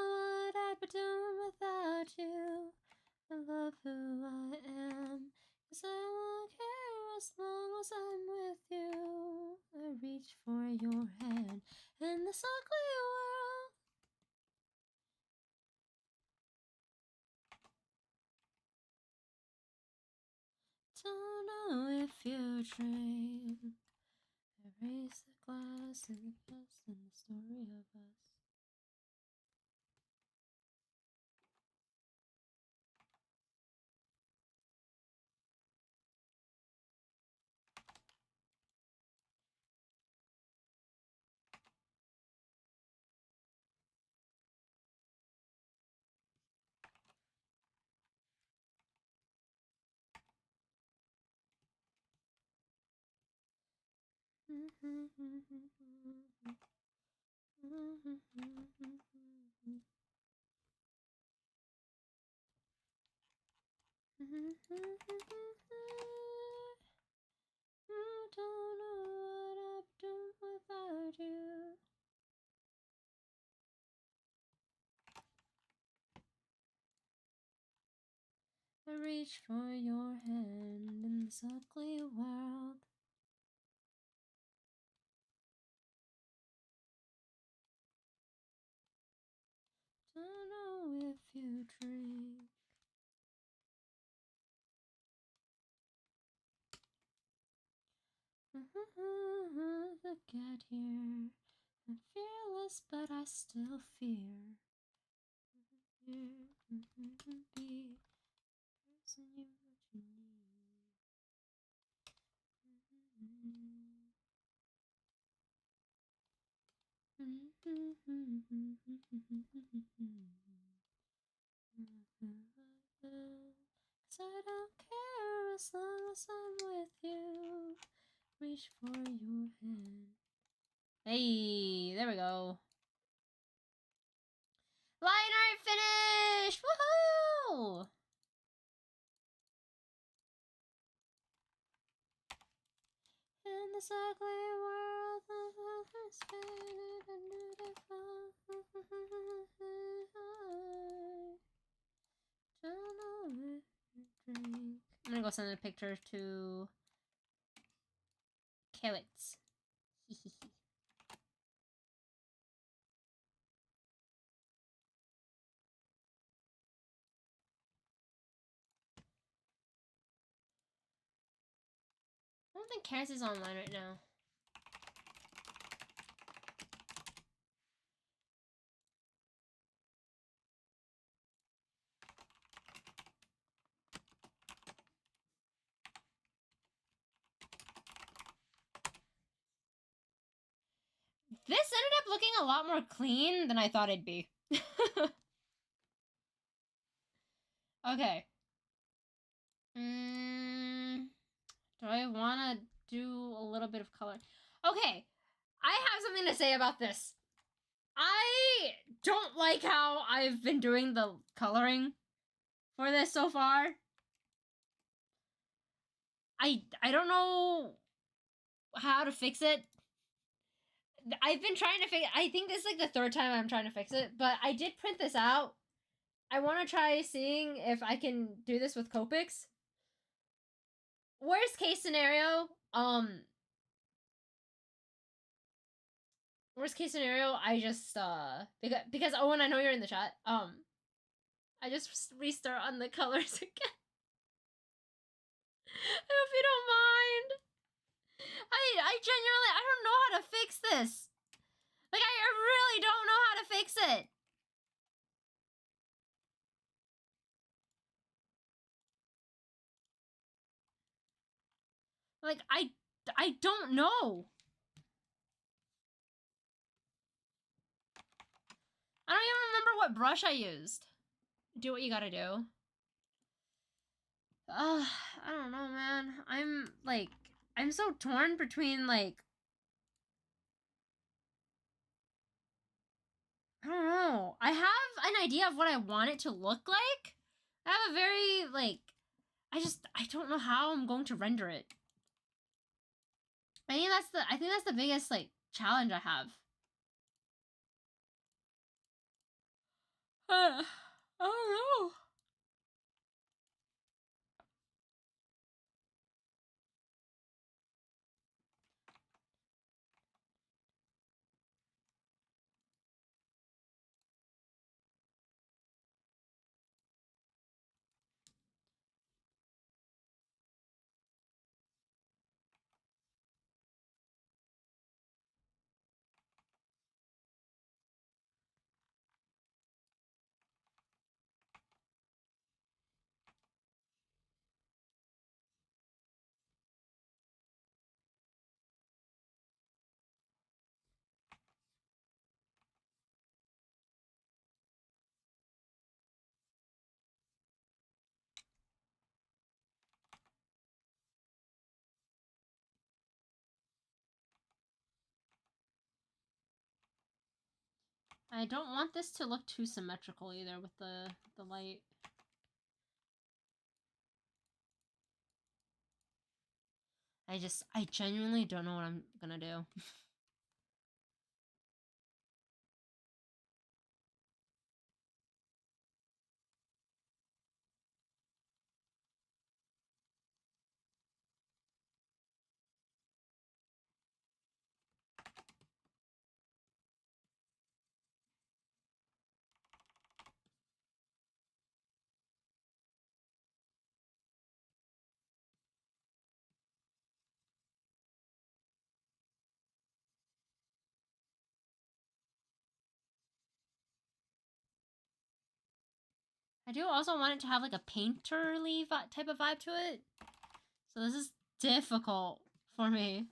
what I'd be doing without you. I love who I am, 'cause I won't care as long as I'm with you. I reach for your hand in this ugly world. Don't know if you dream. Erase the glass in the past and the story of us. I don't know what I'd do without you. I reach for your hand in this ugly world. Don't know if you drink. Get here. I'm fearless, but I still fear. Be person you need. 'Cause I don't care as long as I'm with you. Reach for your hand. Hey, there we go. Line art finished! Woohoo! In this ugly world, I'm gonna go send a picture to Kowitz. I don't think Karis is online right now. This ended up looking a lot more clean than I thought it'd be. Okay. Do I want to do a little bit of color? Okay. I have something to say about this. I don't like how I've been doing the coloring for this so far. I don't know how to fix it. I've been trying to fix I think this is like the third time I'm trying to fix it, but I did print this out. I want to try seeing if I can do this with Copics. Worst case scenario, I just because Owen, I know you're in the chat. I just restart on the colors again. I hope you don't mind. I genuinely I don't know how to fix this. Like I really don't know how to fix it. Like I don't know. I don't even remember what brush I used. Do what you gotta do. I don't know, man. I'm so torn between, like, I don't know. I have an idea of what I want it to look like. I have a very, like, I don't know how I'm going to render it. I think that's the biggest, like, challenge I have. I don't know. I don't want this to look too symmetrical either with the light. I genuinely don't know what I'm gonna do. I do also want it to have like a painterly type of vibe to it. So this is difficult for me.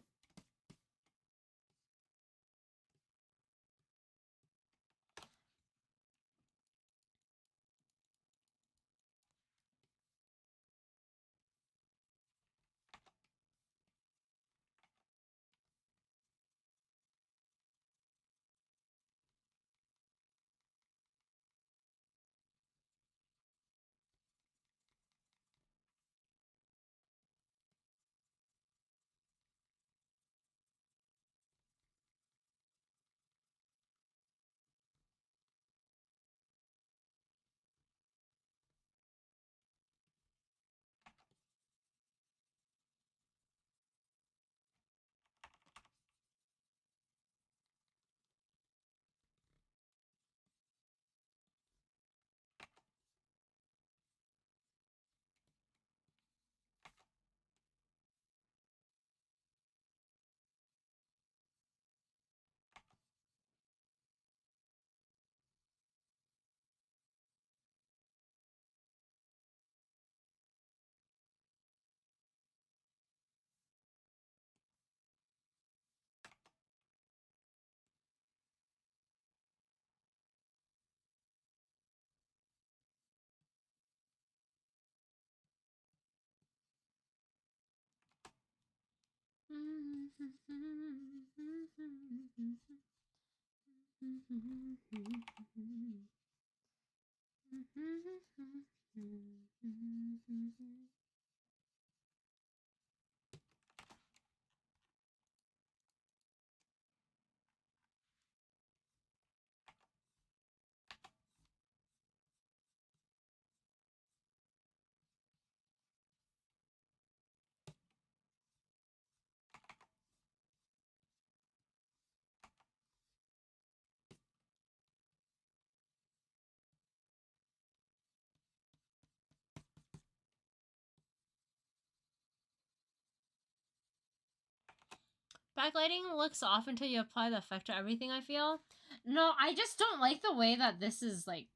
Backlighting looks off until you apply the effect to everything, I feel. No, I just don't like the way that this is, like,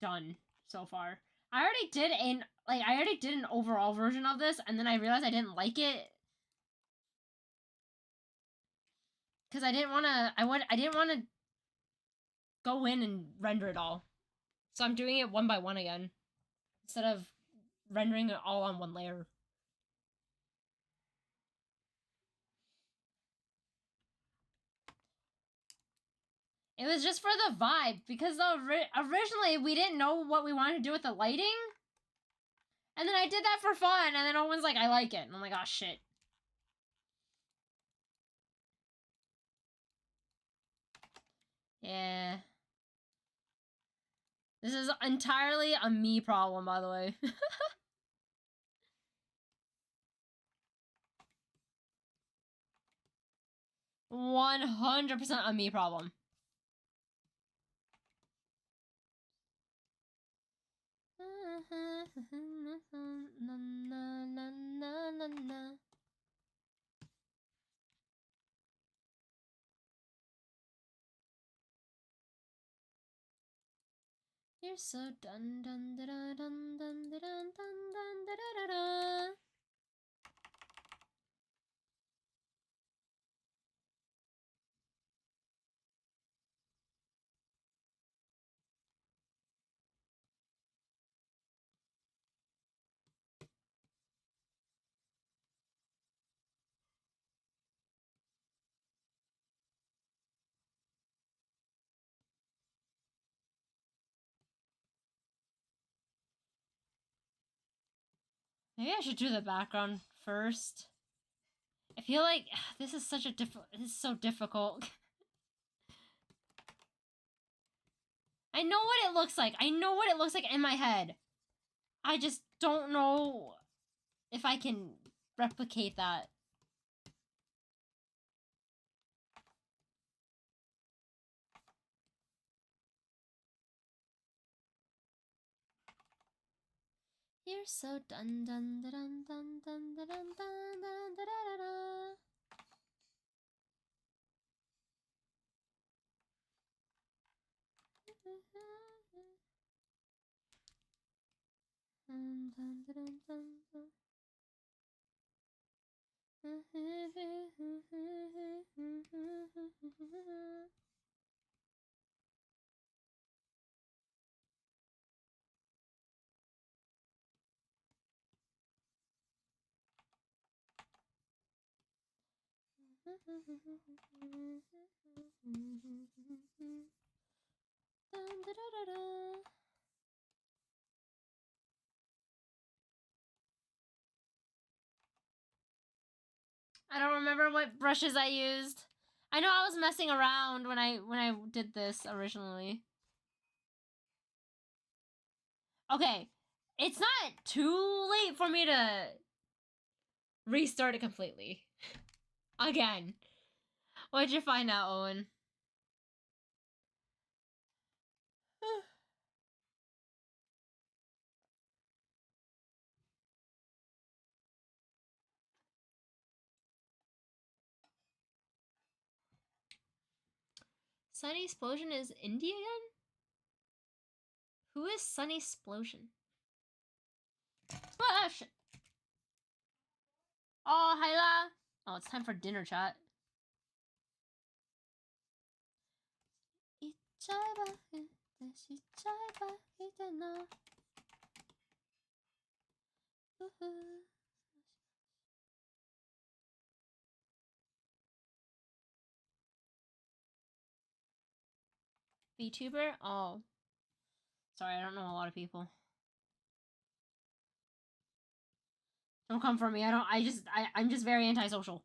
done so far. I already did an overall version of this, and then I realized I didn't like it. Because I didn't want to go in and render it all. So I'm doing it one by one again. Instead of rendering it all on one layer. It was just for the vibe, because originally we didn't know what we wanted to do with the lighting. And then I did that for fun, and then Owen's like, I like it. And I'm like, oh shit. Yeah. This is entirely a me problem, by the way. 100% a me problem. You're so dun dun da da dun dun da dun dun dun da da da da. Maybe I should do the background first. I feel like this is such a this is so difficult. I know what it looks like. I know what it looks like in my head. I just don't know if I can replicate that. You're so dun dun da dun dun dun da dun dun dun da da da da. I don't remember what brushes I used. I know I was messing around when I did this originally. Okay, it's not too late for me to restart it completely. Again. What'd you find out, Owen? Sunny Explosion is indie again? Who is Sunny Explosion? Oh, shit. Oh, Hyla. Oh, it's time for dinner chat. VTuber? Oh. Sorry, I don't know a lot of people. Don't come for me. I'm just very antisocial.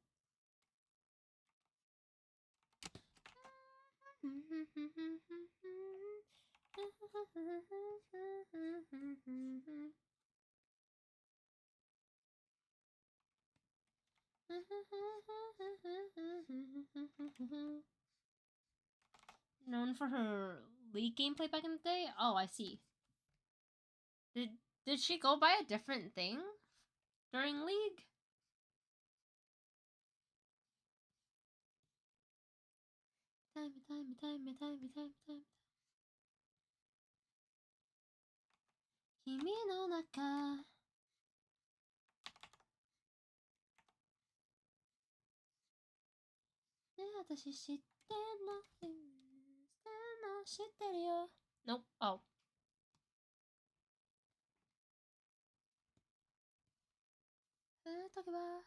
Known for her League gameplay back in the day? Oh, I see. Did she go by a different thing during League? Time. 君の中ね、私知ってんの知ってるよ Nope. Oh. 時は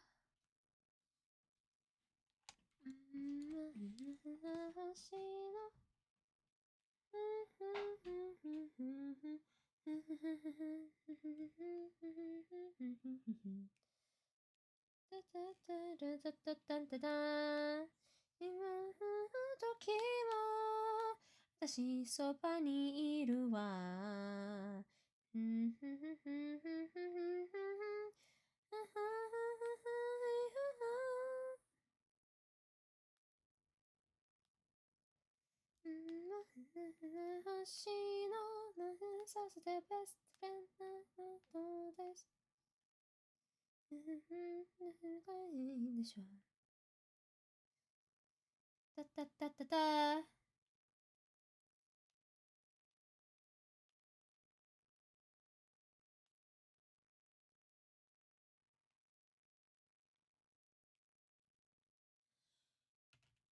星の今の時も私そばにいるわ星のさせてベストフレンドですいいでしょタタタタタ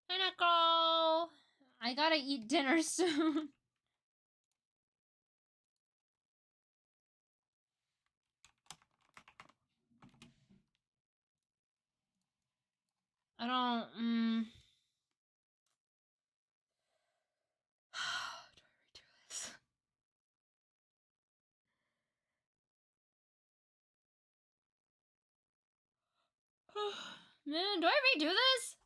Pinnacle! I gotta eat dinner soon. I don't, do I redo this? Man, do I redo this?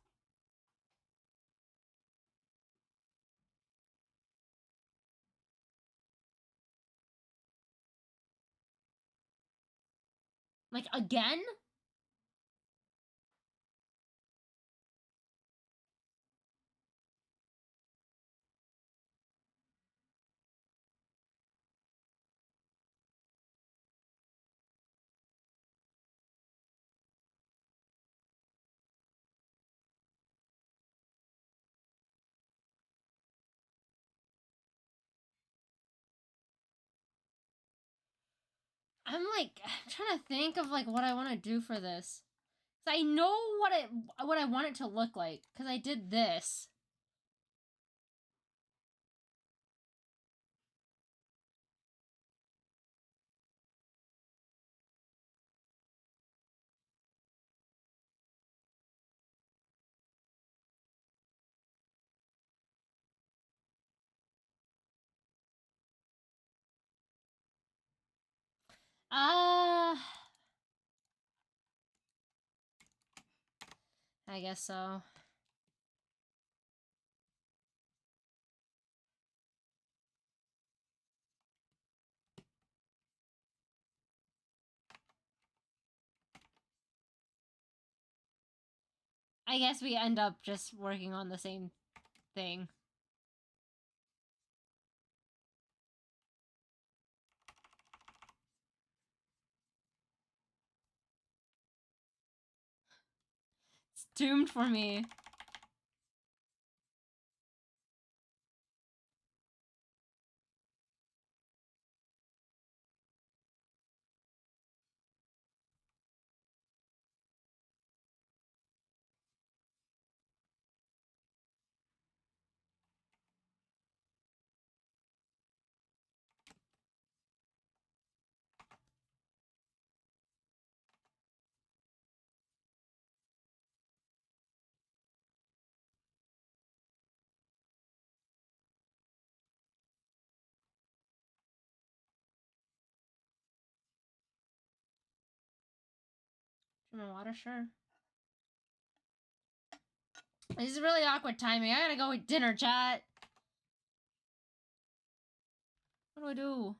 Like, again? I'm trying to think of what I want to do for this. So I know what I want it to look like because I did this. I guess so. I guess we end up just working on the same thing. It's doomed for me. My water, sure. This is really awkward timing. I gotta go with dinner, chat. What do I do?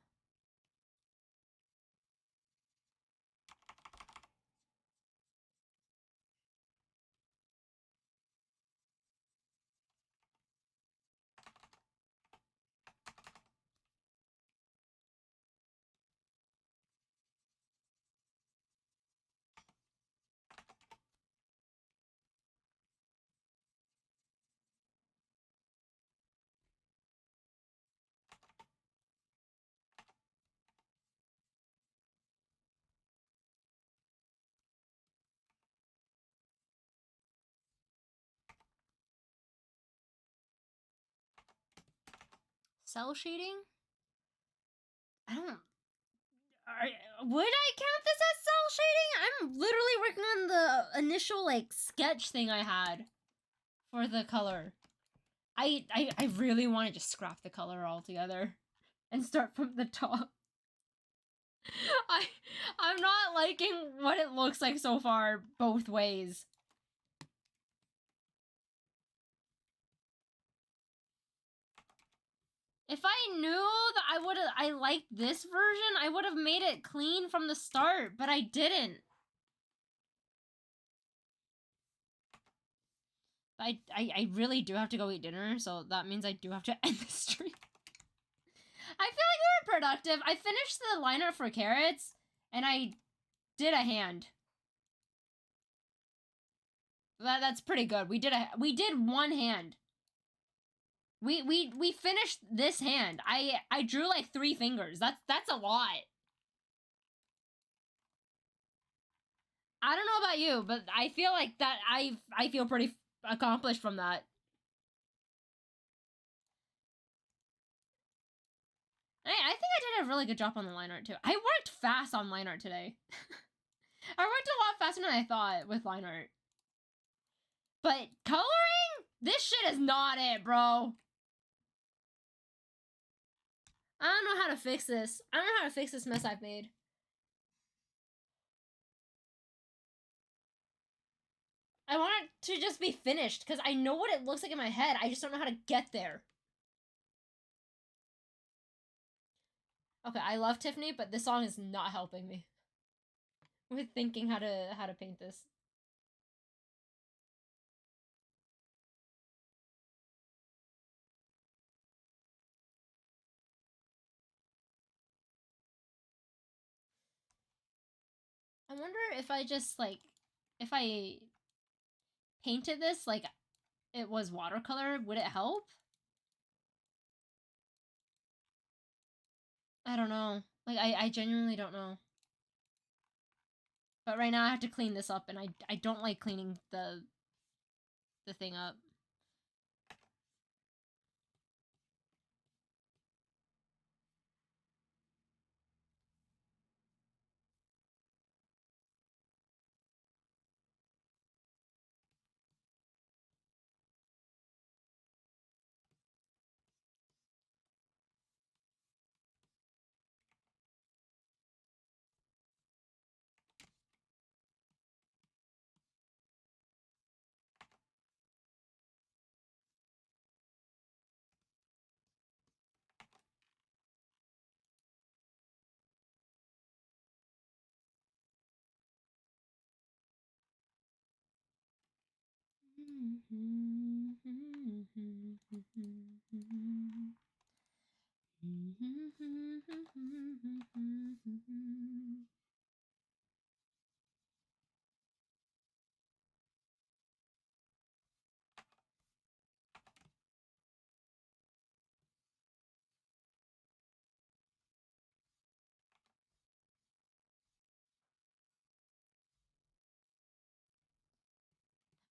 Cell shading? I don't... would I count this as cell shading? I'm literally working on the initial, sketch thing I had for the color. I really want to just scrap the color altogether and start from the top. I'm not liking what it looks like so far both ways. If I knew that I liked this version, I would have made it clean from the start, but I didn't. I really do have to go eat dinner, so that means I do have to end the stream. I feel like we were productive. I finished the liner for carrots, and I did a hand. That's pretty good. We did one hand. We finished this hand. I drew 3 fingers. That's a lot. I don't know about you, but I feel like that I feel pretty accomplished from that. I think I did a really good job on the line art too. I worked fast on line art today. I worked a lot faster than I thought with line art. But coloring? This shit is not it, bro. I don't know how to fix this. I don't know how to fix this mess I've made. I want it to just be finished, because I know what it looks like in my head. I just don't know how to get there. Okay, I love Tiffany, but this song is not helping me with thinking how to paint this. I wonder if I just if I painted this like it was watercolor, would it help? I don't know. I genuinely don't know. But right now I have to clean this up, and I don't like cleaning the thing up.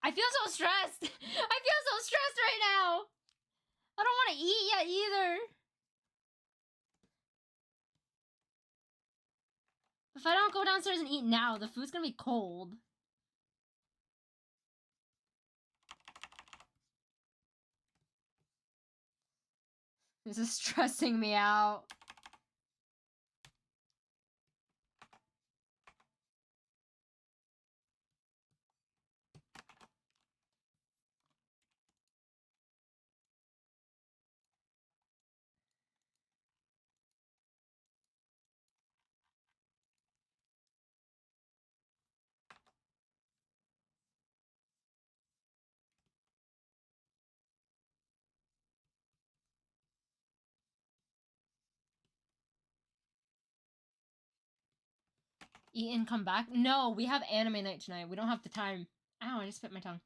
I feel so stressed. I feel so stressed right now. I don't want to eat yet either. If I don't go downstairs and eat now, the food's gonna be cold. This is stressing me out. Eat and come back? No, we have anime night tonight. We don't have the time. Ow, I just bit my tongue.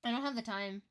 I don't have the time.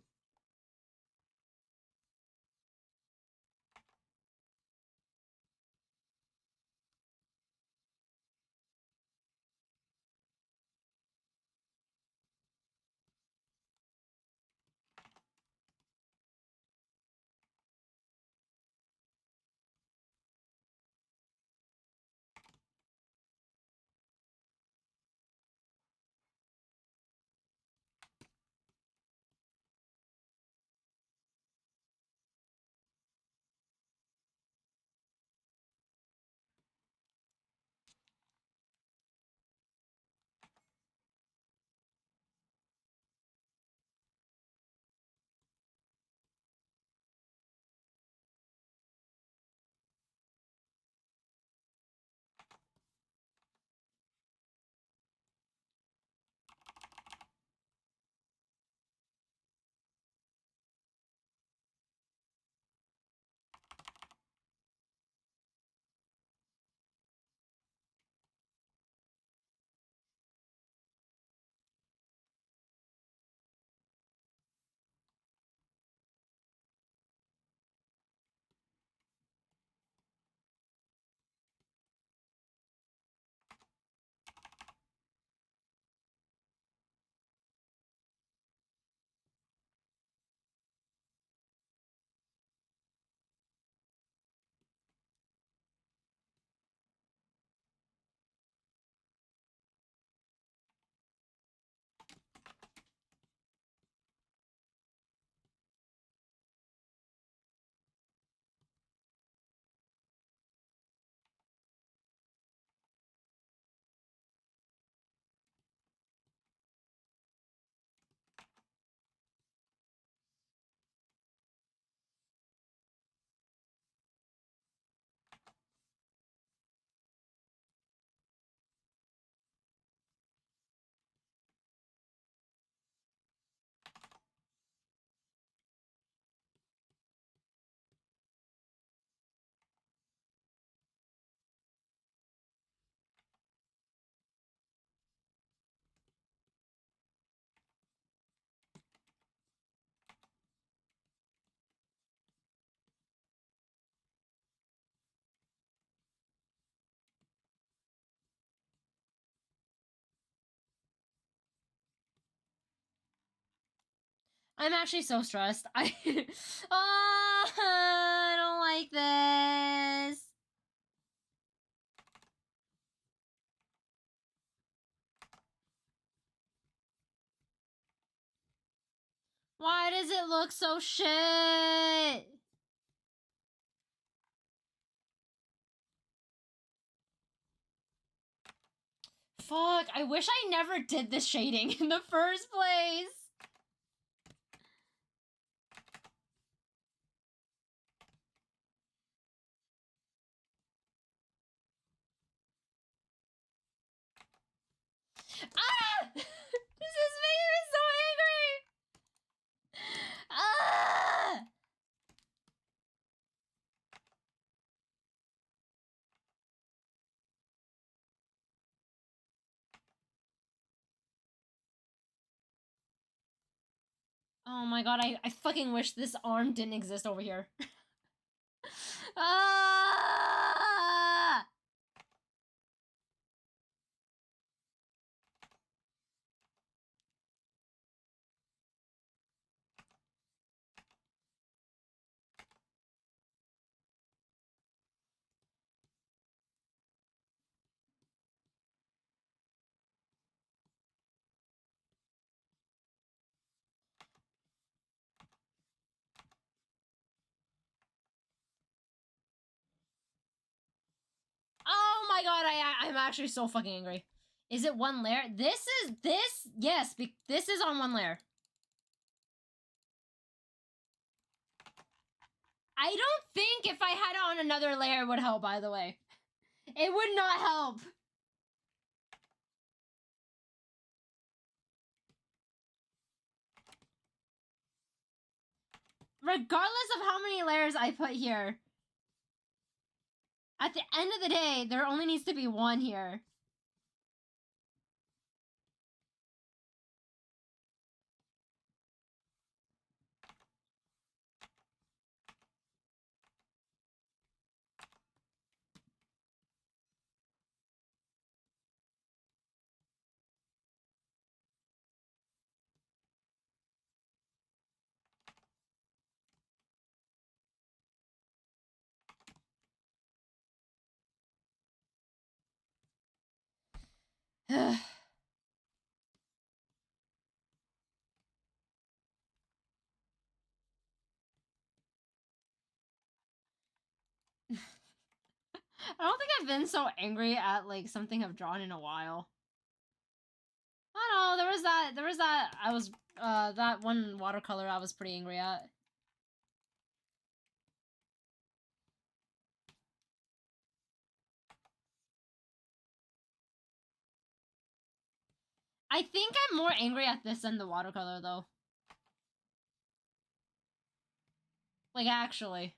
I'm actually so stressed. I don't like this. Why does it look so shit? Fuck, I wish I never did this shading in the first place. Ah! This is making me so angry! Ah! Oh my god, I fucking wish this arm didn't exist over here. Ah! Oh my god, I'm actually so fucking angry. Is it one layer? This, yes, this is on one layer. I don't think if I had it on another layer it would help, by the way. It would not help. Regardless of how many layers I put here, at the end of the day, there only needs to be one here. I don't think I've been so angry at, like, something I've drawn in a while. I don't know, that one watercolor I was pretty angry at. I think I'm more angry at this than the watercolor, though. Like, actually.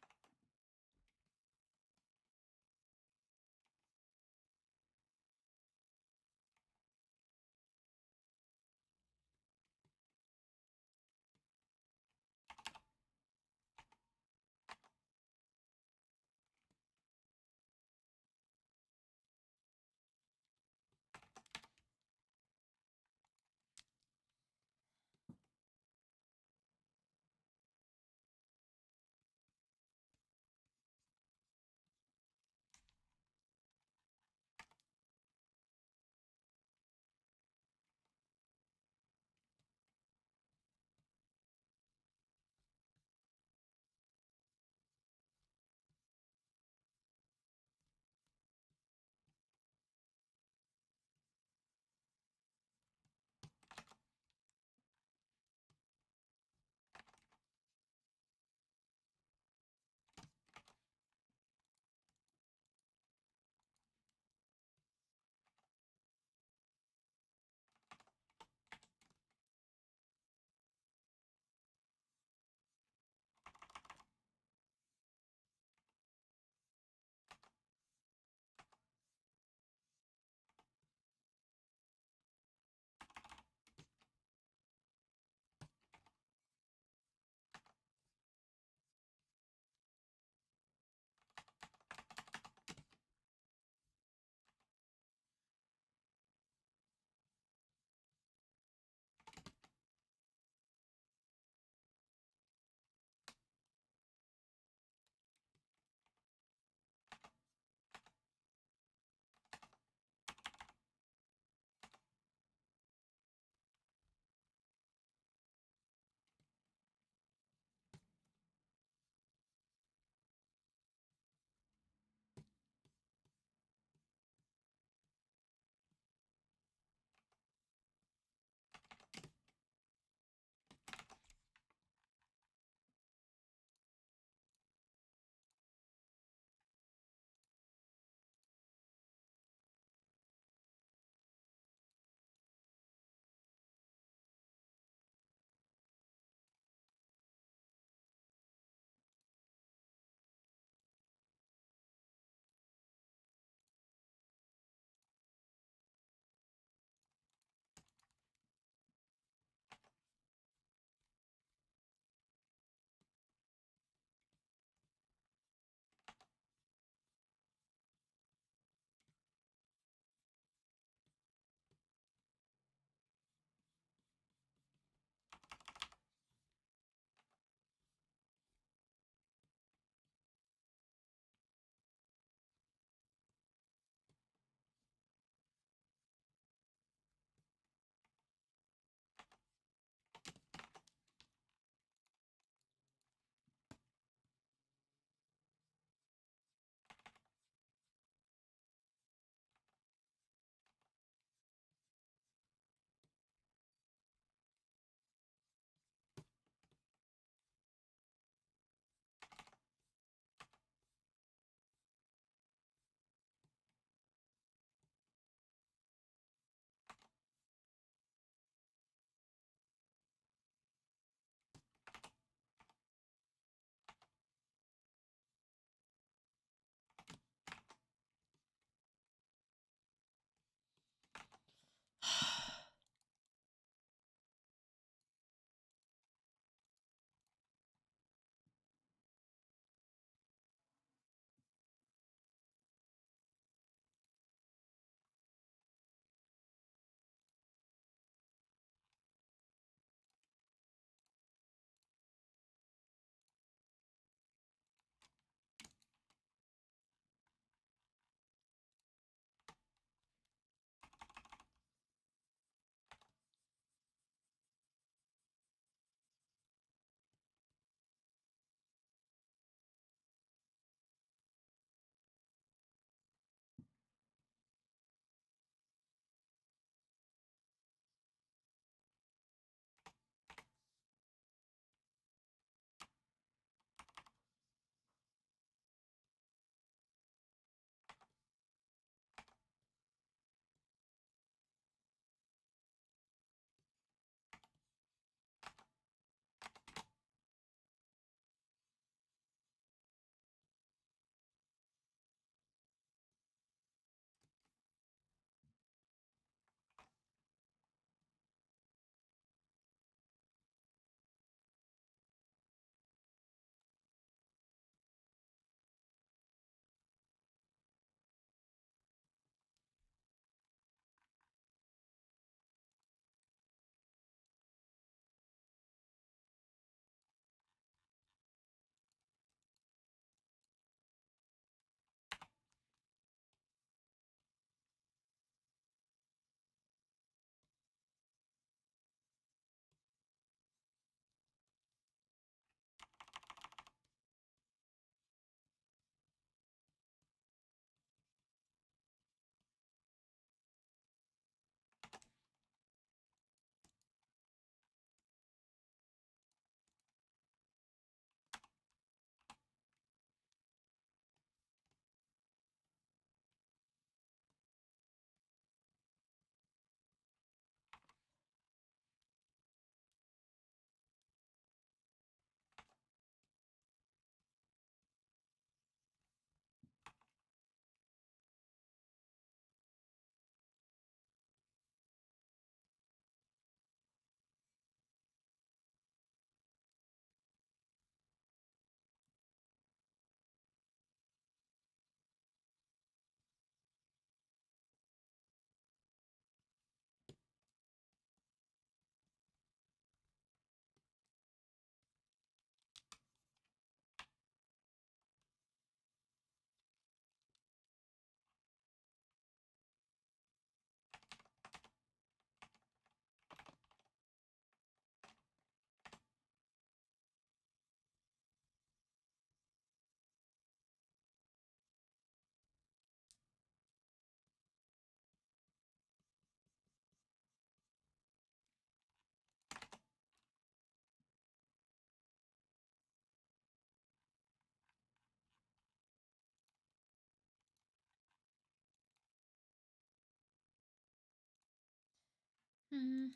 When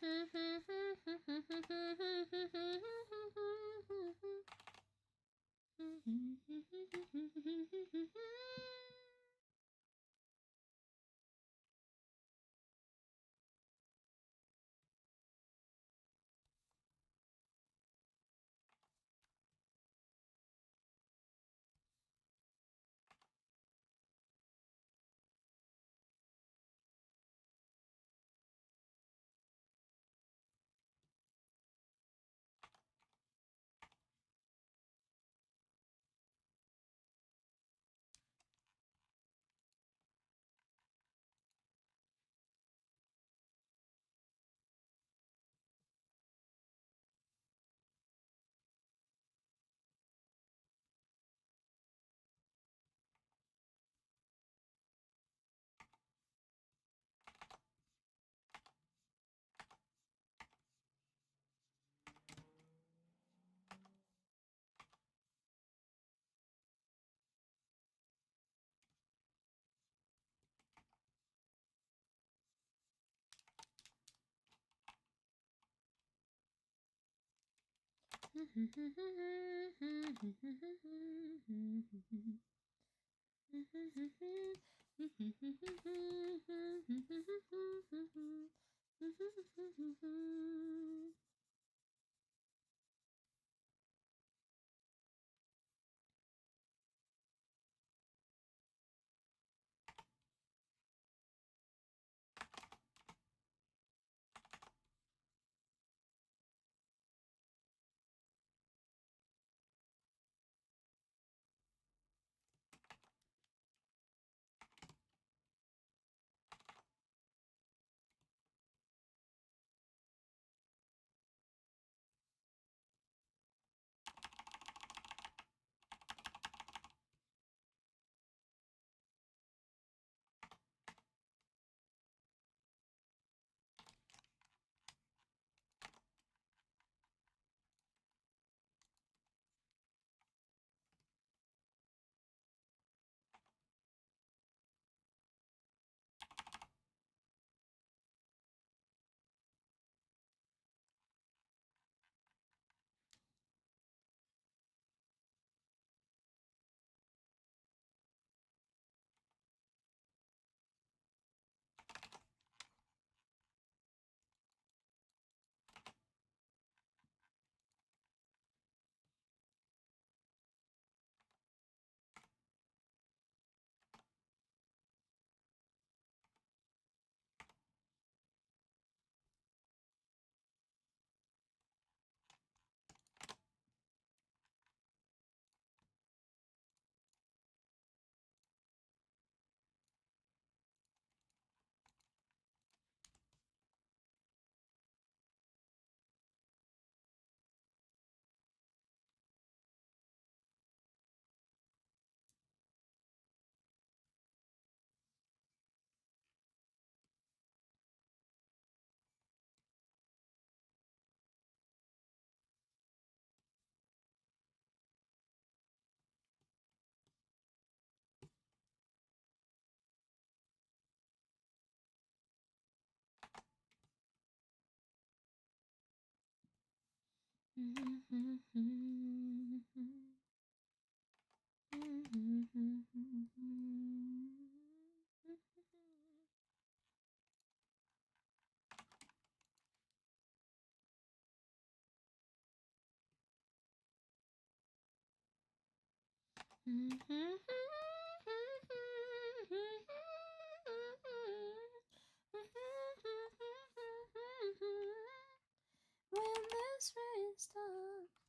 this rain stops.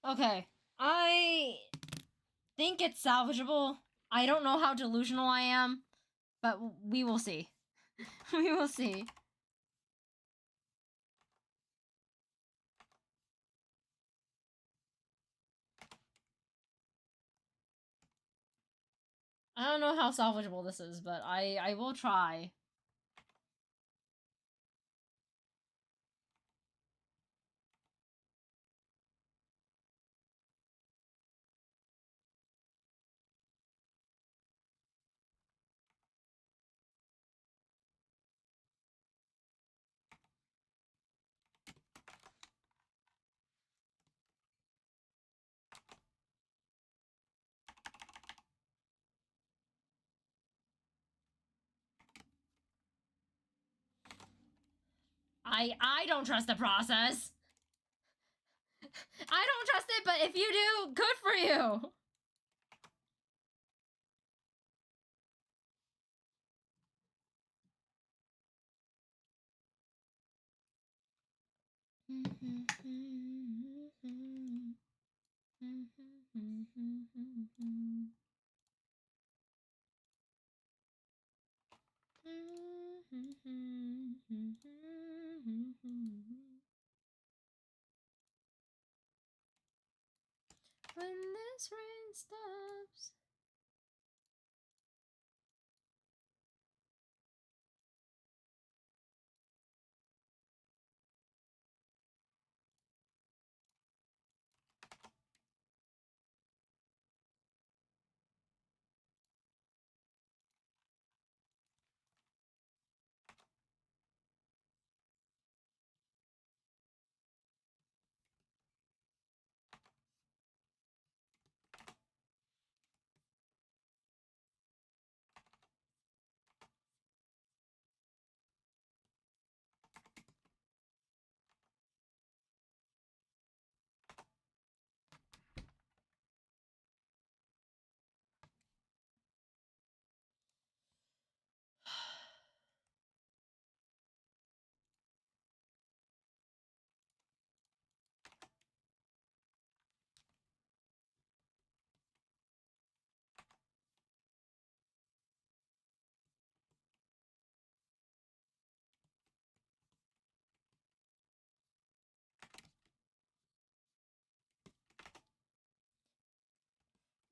Okay, I think it's salvageable. I don't know how delusional I am, but we will see. We will see. I don't know how salvageable this is, but I will try. I don't trust the process. I don't trust it, but if you do, good for you. When this rain stops.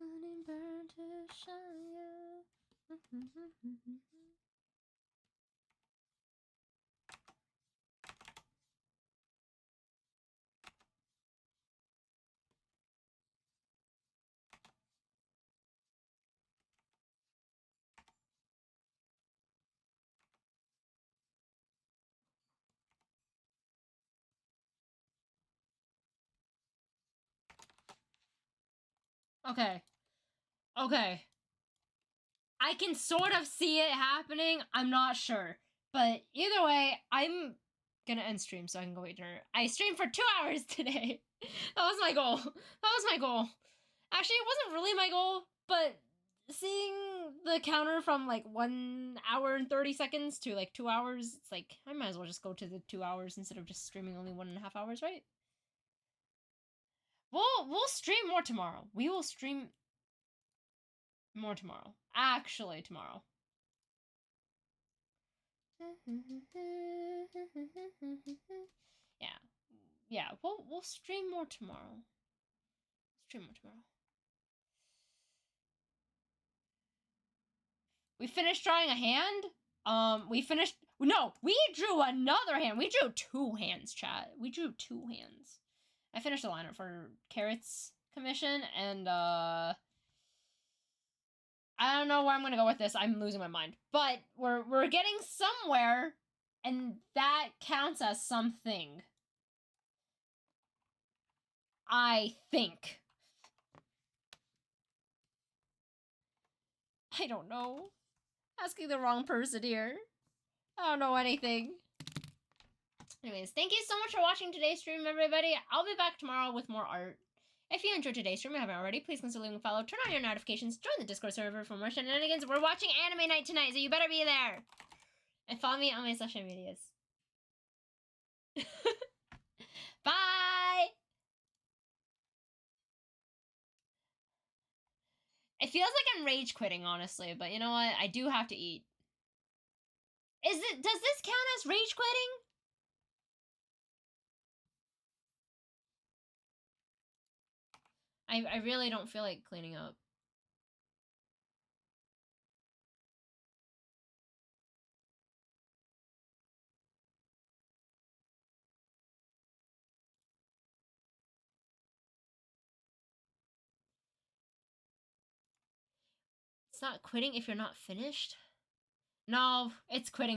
Letting burn to shine. Okay. Okay. I can sort of see it happening. I'm not sure. But either way, I'm gonna end stream so I can go eat dinner. I streamed for 2 hours today. That was my goal. That was my goal. Actually, it wasn't really my goal, but seeing the counter from like 1 hour and 30 seconds to like 2 hours, it's like I might as well just go to the 2 hours instead of just streaming only 1.5 hours, right? We'll stream more tomorrow. We will stream more tomorrow. Actually, tomorrow. Yeah. Yeah, we'll stream more tomorrow. Stream more tomorrow. We finished drawing a hand. We finished. No, we drew another hand. We drew 2 hands, chat. We drew 2 hands. I finished the lineup for Carrot's commission, and I don't know where I'm gonna go with this. I'm losing my mind. But we're getting somewhere, and that counts as something. I think. I don't know. Asking the wrong person here. I don't know anything. Anyways, thank you so much for watching today's stream, everybody. I'll be back tomorrow with more art. If you enjoyed today's stream and haven't already, please consider leaving a follow, turn on your notifications, join the Discord server for more shenanigans. We're watching anime night tonight, so you better be there. And follow me on my social medias. Bye! It feels like I'm rage quitting, honestly, but you know what? I do have to eat. Does this count as rage quitting? I really don't feel like cleaning up. It's not quitting if you're not finished? No, it's quitting